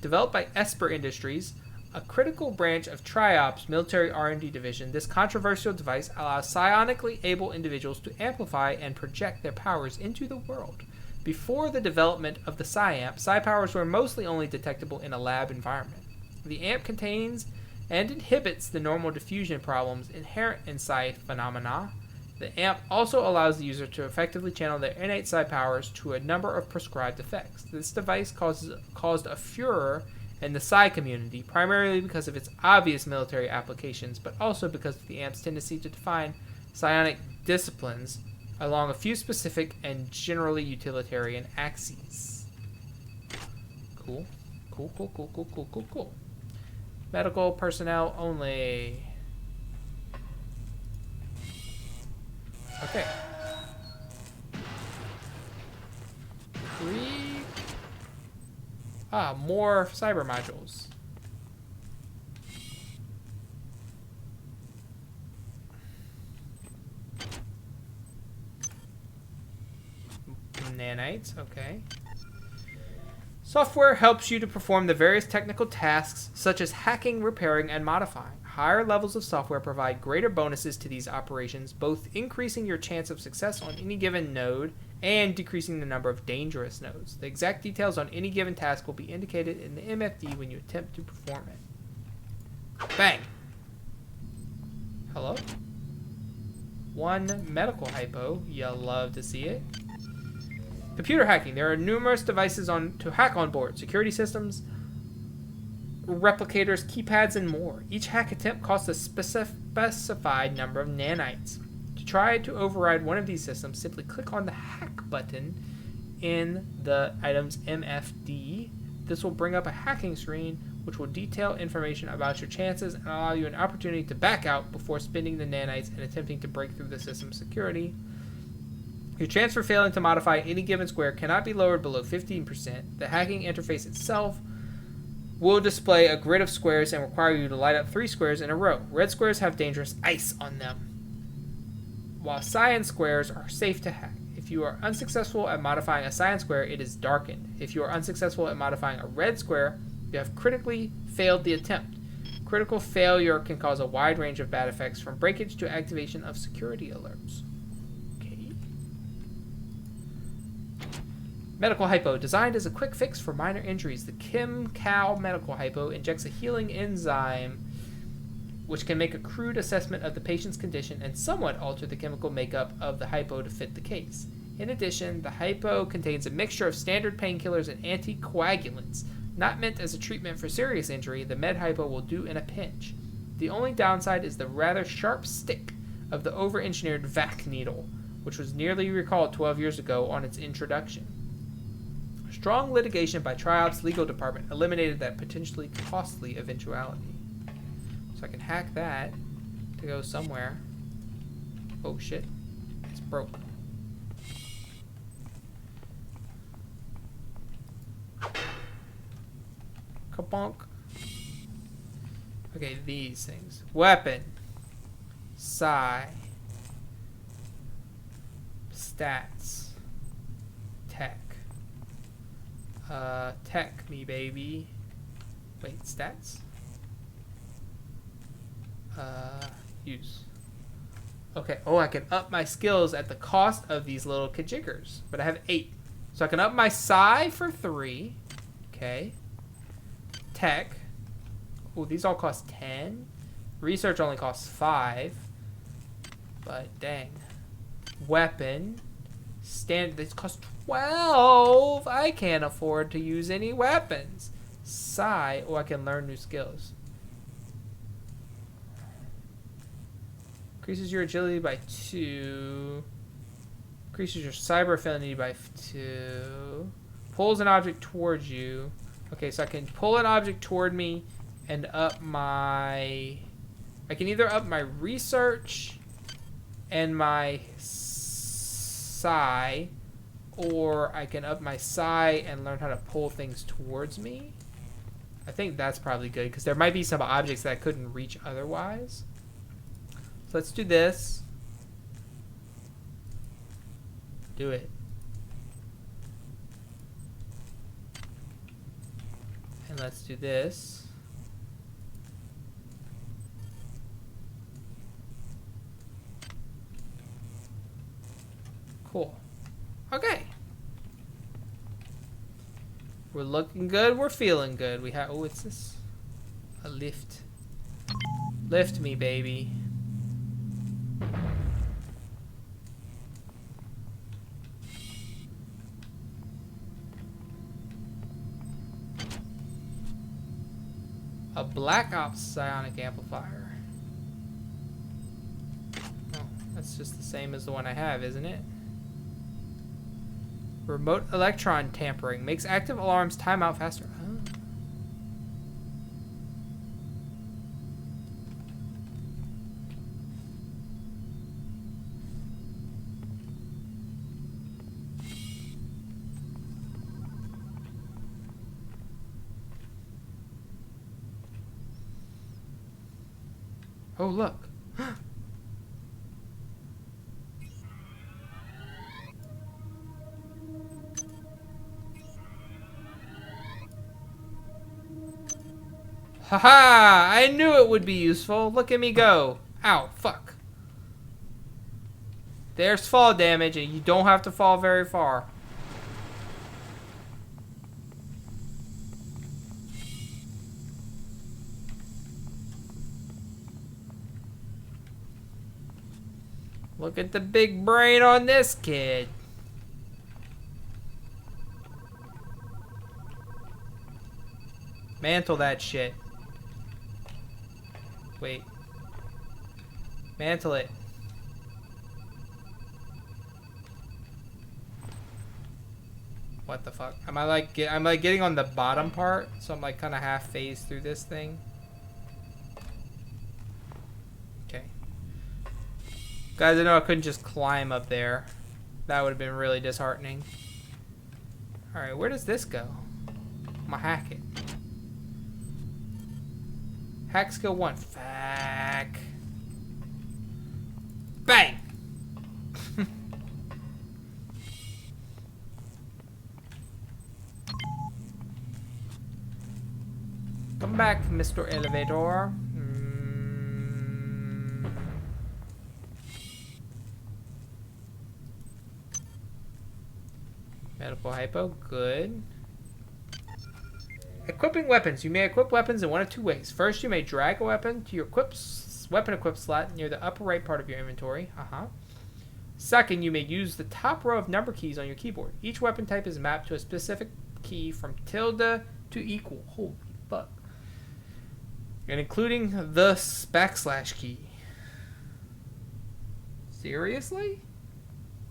Developed by Esper Industries, a critical branch of TRIOP's military R&D division, this controversial device allows psionically able individuals to amplify and project their powers into the world. Before the development of the psi-amp, psi powers were mostly only detectable in a lab environment. The amp contains and inhibits the normal diffusion problems inherent in psi phenomena. The amp also allows the user to effectively channel their innate psi powers to a number of prescribed effects. This device caused a furor in the psi community, primarily because of its obvious military applications, but also because of the amp's tendency to define psionic disciplines along a few specific and generally utilitarian axes. Cool. Cool. Medical personnel only. Okay. 3. More cyber modules. Nanites, okay. Software helps you to perform the various technical tasks such as hacking, repairing, and modifying. Higher levels of software provide greater bonuses to these operations, both increasing your chance of success on any given node and decreasing the number of dangerous nodes. The exact details on any given task will be indicated in the MFD when you attempt to perform it. Bang! Hello? 1 medical hypo. You'll love to see it. Computer hacking. There are numerous devices to hack on board. Security systems, replicators, keypads, and more. Each hack attempt costs a specified number of nanites. To try to override one of these systems, simply click on the hack button in the item's MFD. This will bring up a hacking screen which will detail information about your chances and allow you an opportunity to back out before spending the nanites and attempting to break through the system's security. Your chance for failing to modify any given square cannot be lowered below 15%. The hacking interface itself will display a grid of squares and require you to light up 3 squares in a row. Red squares have dangerous ice on them, while cyan squares are safe to hack. If you are unsuccessful at modifying a cyan square, it is darkened. If you are unsuccessful at modifying a red square, you have critically failed the attempt. Critical failure can cause a wide range of bad effects, from breakage to activation of security alerts. Okay. Medical Hypo. Designed as a quick fix for minor injuries, the Kim-Cal Medical Hypo injects a healing enzyme which can make a crude assessment of the patient's condition and somewhat alter the chemical makeup of the hypo to fit the case. In addition, the hypo contains a mixture of standard painkillers and anticoagulants. Not meant as a treatment for serious injury, the Med Hypo will do in a pinch. The only downside is the rather sharp stick of the over-engineered VAC needle, which was nearly recalled 12 years ago on its introduction. Strong litigation by Triops' legal department eliminated that potentially costly eventuality. So I can hack that to go somewhere. Oh shit, it's broke. Kabonk. Okay, these things. Weapon. Psi. Stats. Tech. Tech me, baby. Wait, stats? Use. Okay, oh, I can up my skills at the cost of these little kajiggers. But I have 8. So I can up my psi for 3. Okay. Tech. Oh, these all cost 10. Research only costs 5. But dang. Weapon. These cost 12. I can't afford to use any weapons. Psi. Oh, I can learn new skills. Increases your agility by 2. Increases your cyber affinity by 2. Pulls an object towards you. Okay, so I can pull an object toward me and up my... I can either up my research and my psi, or I can up my psi and learn how to pull things towards me. I think that's probably good, because there might be some objects that I couldn't reach otherwise. So let's do this. Do it. And let's do this. Cool. Okay. We're looking good. We're feeling good. We have... Oh, what's this? A lift. Lift me, baby. A Black Ops psionic amplifier. Oh, that's just the same as the one I have, isn't it? Remote electron tampering makes active alarms time out faster. Oh, look. Haha! I knew it would be useful. Look at me go. Ow, fuck. There's fall damage, and you don't have to fall very far. Look at the big brain on this kid. Mantle that shit. Wait. Mantle it. What the fuck? Am I like I'm like getting on the bottom part, so I'm like kind of half phased through this thing. Okay. Guys, I know I couldn't just climb up there. That would have been really disheartening. All right, where does this go? I'm gonna hack it. Hack skill 1. Fuck. Bang! Come back, Mr. Elevator. Medical hypo, good. Equipping weapons. You may equip weapons in one of two ways. First, you may drag a weapon to your weapon equip slot near the upper right part of your inventory. Second, you may use the top row of number keys on your keyboard. Each weapon type is mapped to a specific key from tilde to equal. Holy fuck. And including the / key. Seriously?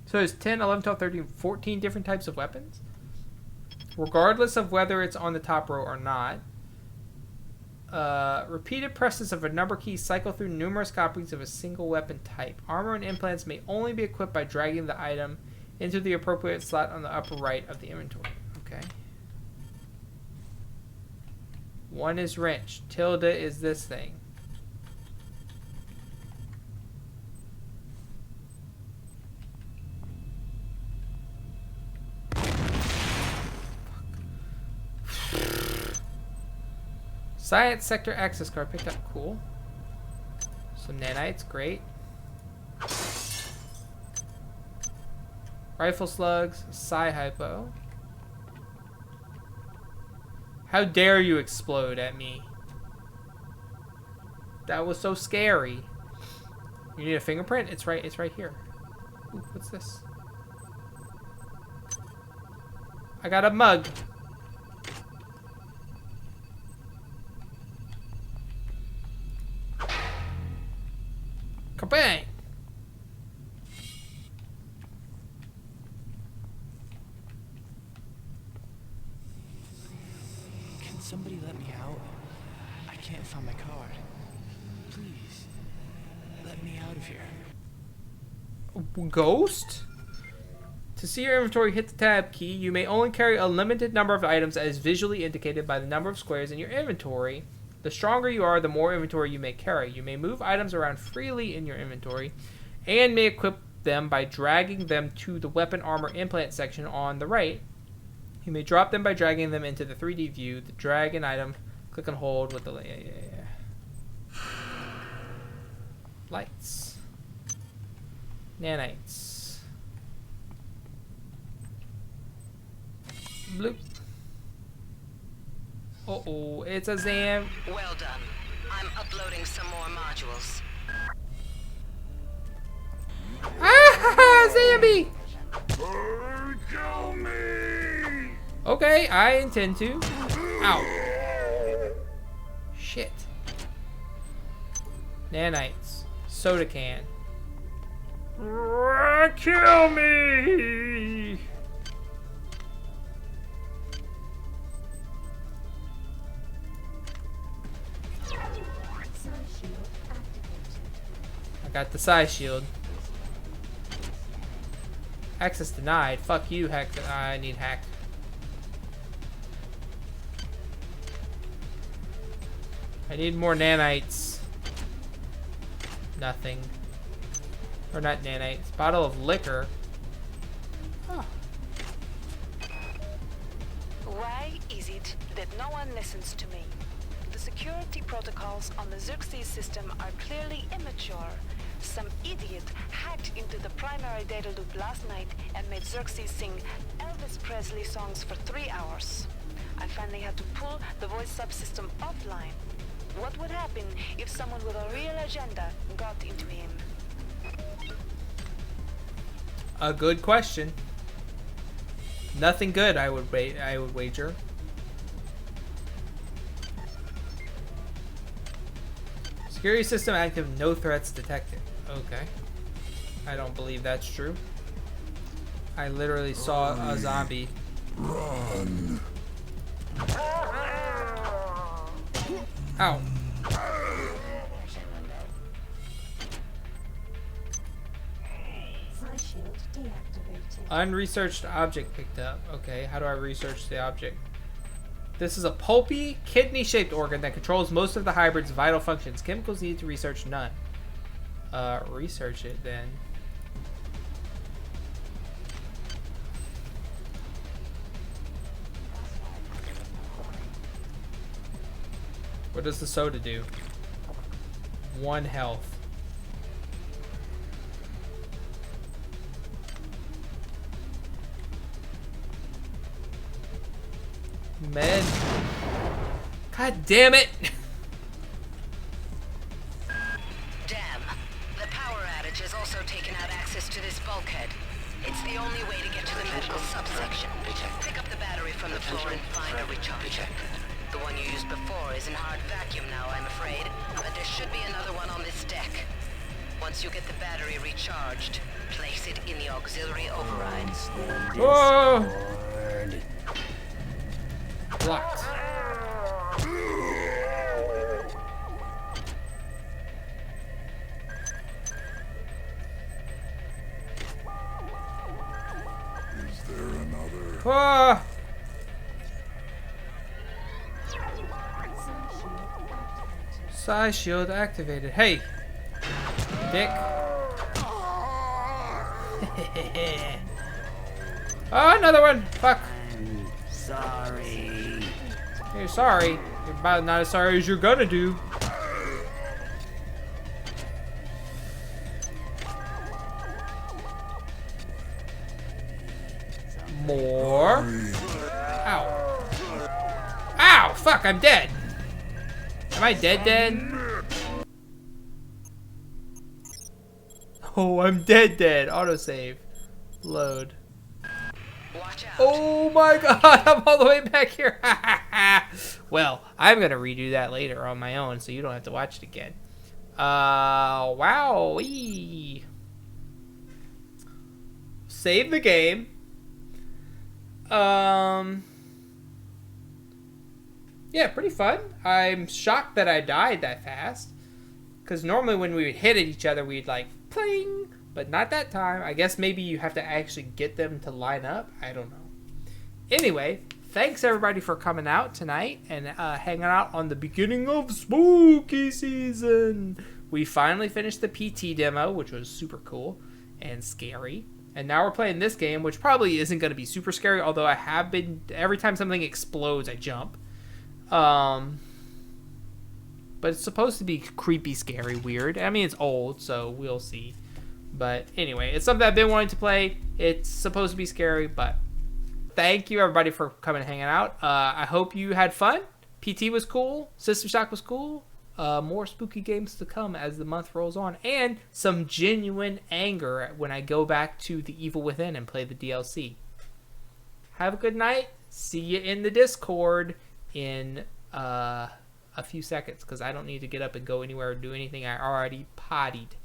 So there's 10, 11, 12, 13, 14 different types of weapons? Regardless of whether it's on the top row or not. Repeated presses of a number key cycle through numerous copies of a single weapon type. Armor and implants may only be equipped by dragging the item into the appropriate slot on the upper right of the inventory. Okay. 1 is wrench. Tilde is this thing. Science sector access card picked up. Cool. Some nanites, great. Rifle slugs, psi hypo. How dare you explode at me? That was so scary. You need a fingerprint? It's right here. Ooh, what's this? I got a mug. Kabang! Can somebody let me out? I can't find my card. Please, let me out of here. Ghost? To see your inventory, hit the tab key. You may only carry a limited number of items as visually indicated by the number of squares in your inventory. The stronger you are, the more inventory you may carry. You may move items around freely in your inventory and may equip them by dragging them to the weapon armor implant section on the right. You may drop them by dragging them into the 3D view. The drag an item, click and hold with the lights. Nanites. Bloop. Uh-oh, it's a Zam. Well done. I'm uploading some more modules. Ah, Zambi! Kill me! Okay, I intend to. Ow. Shit. Nanites. Soda can. Kill me! I got the psi shield. Access denied. Fuck you, hack. I need hack. I need more nanites. Nothing. Or not nanites. Bottle of liquor. Oh. Why is it that no one listens to me? The security protocols on the Xerxes system are clearly immature. Some idiot hacked into the primary data loop last night and made Xerxes sing Elvis Presley songs for 3 hours. I finally had to pull the voice subsystem offline. What would happen if someone with a real agenda got into him? A good question. Nothing good, I would wager. Security system active, no threats detected. Okay. I don't believe that's true. I literally saw a zombie. Run. Ow. Unresearched object picked up. Okay, how do I research the object? This is a pulpy, kidney-shaped organ that controls most of the hybrid's vital functions. Chemicals needed to research none. Research it then. What does the soda do? 1 health. Men. God damn it! Damn. The power outage has also taken out access to this bulkhead. It's the only way to get to the medical subsection. Pick up the battery from the floor and find a recharge. The one you used before is in hard vacuum now, I'm afraid, but there should be another one on this deck. Once you get the battery recharged, place it in the auxiliary override. Whoa! Blocked. Is there another? Ah! PSI shield activated. Hey, dick. Oh, another one. Fuck. Sorry. You're sorry. You're about not as sorry as you're gonna do. More. Ow. Ow! Fuck, I'm dead. Am I dead? Oh, I'm dead. Autosave. Load. Oh my god, I'm all the way back here. Well, I'm gonna redo that later on my own, so you don't have to watch it again. Wowee. Save the game. Yeah, pretty fun. I'm shocked that I died that fast. Because normally when we would hit at each other, we'd like, pling. But not that time. I guess maybe you have to actually get them to line up. I don't know. Anyway, thanks everybody for coming out tonight and hanging out on the beginning of spooky season. We finally finished the PT demo, which was super cool and scary. And now we're playing this game, which probably isn't going to be super scary, although I have been, every time something explodes, I jump. But it's supposed to be creepy, scary, weird. I mean, it's old, so we'll see. But anyway, it's something I've been wanting to play. It's supposed to be scary, but thank you everybody for coming and hanging out. I hope you had fun. PT was cool. System Shock was cool. More spooky games to come as the month rolls on. And some genuine anger when I go back to The Evil Within and play the DLC. Have a good night. See you in the Discord in a few seconds, because I don't need to get up and go anywhere or do anything. I already pottied.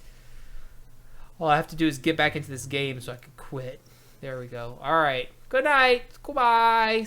All I have to do is get back into this game so I can quit. There we go. All right. Good night. Goodbye.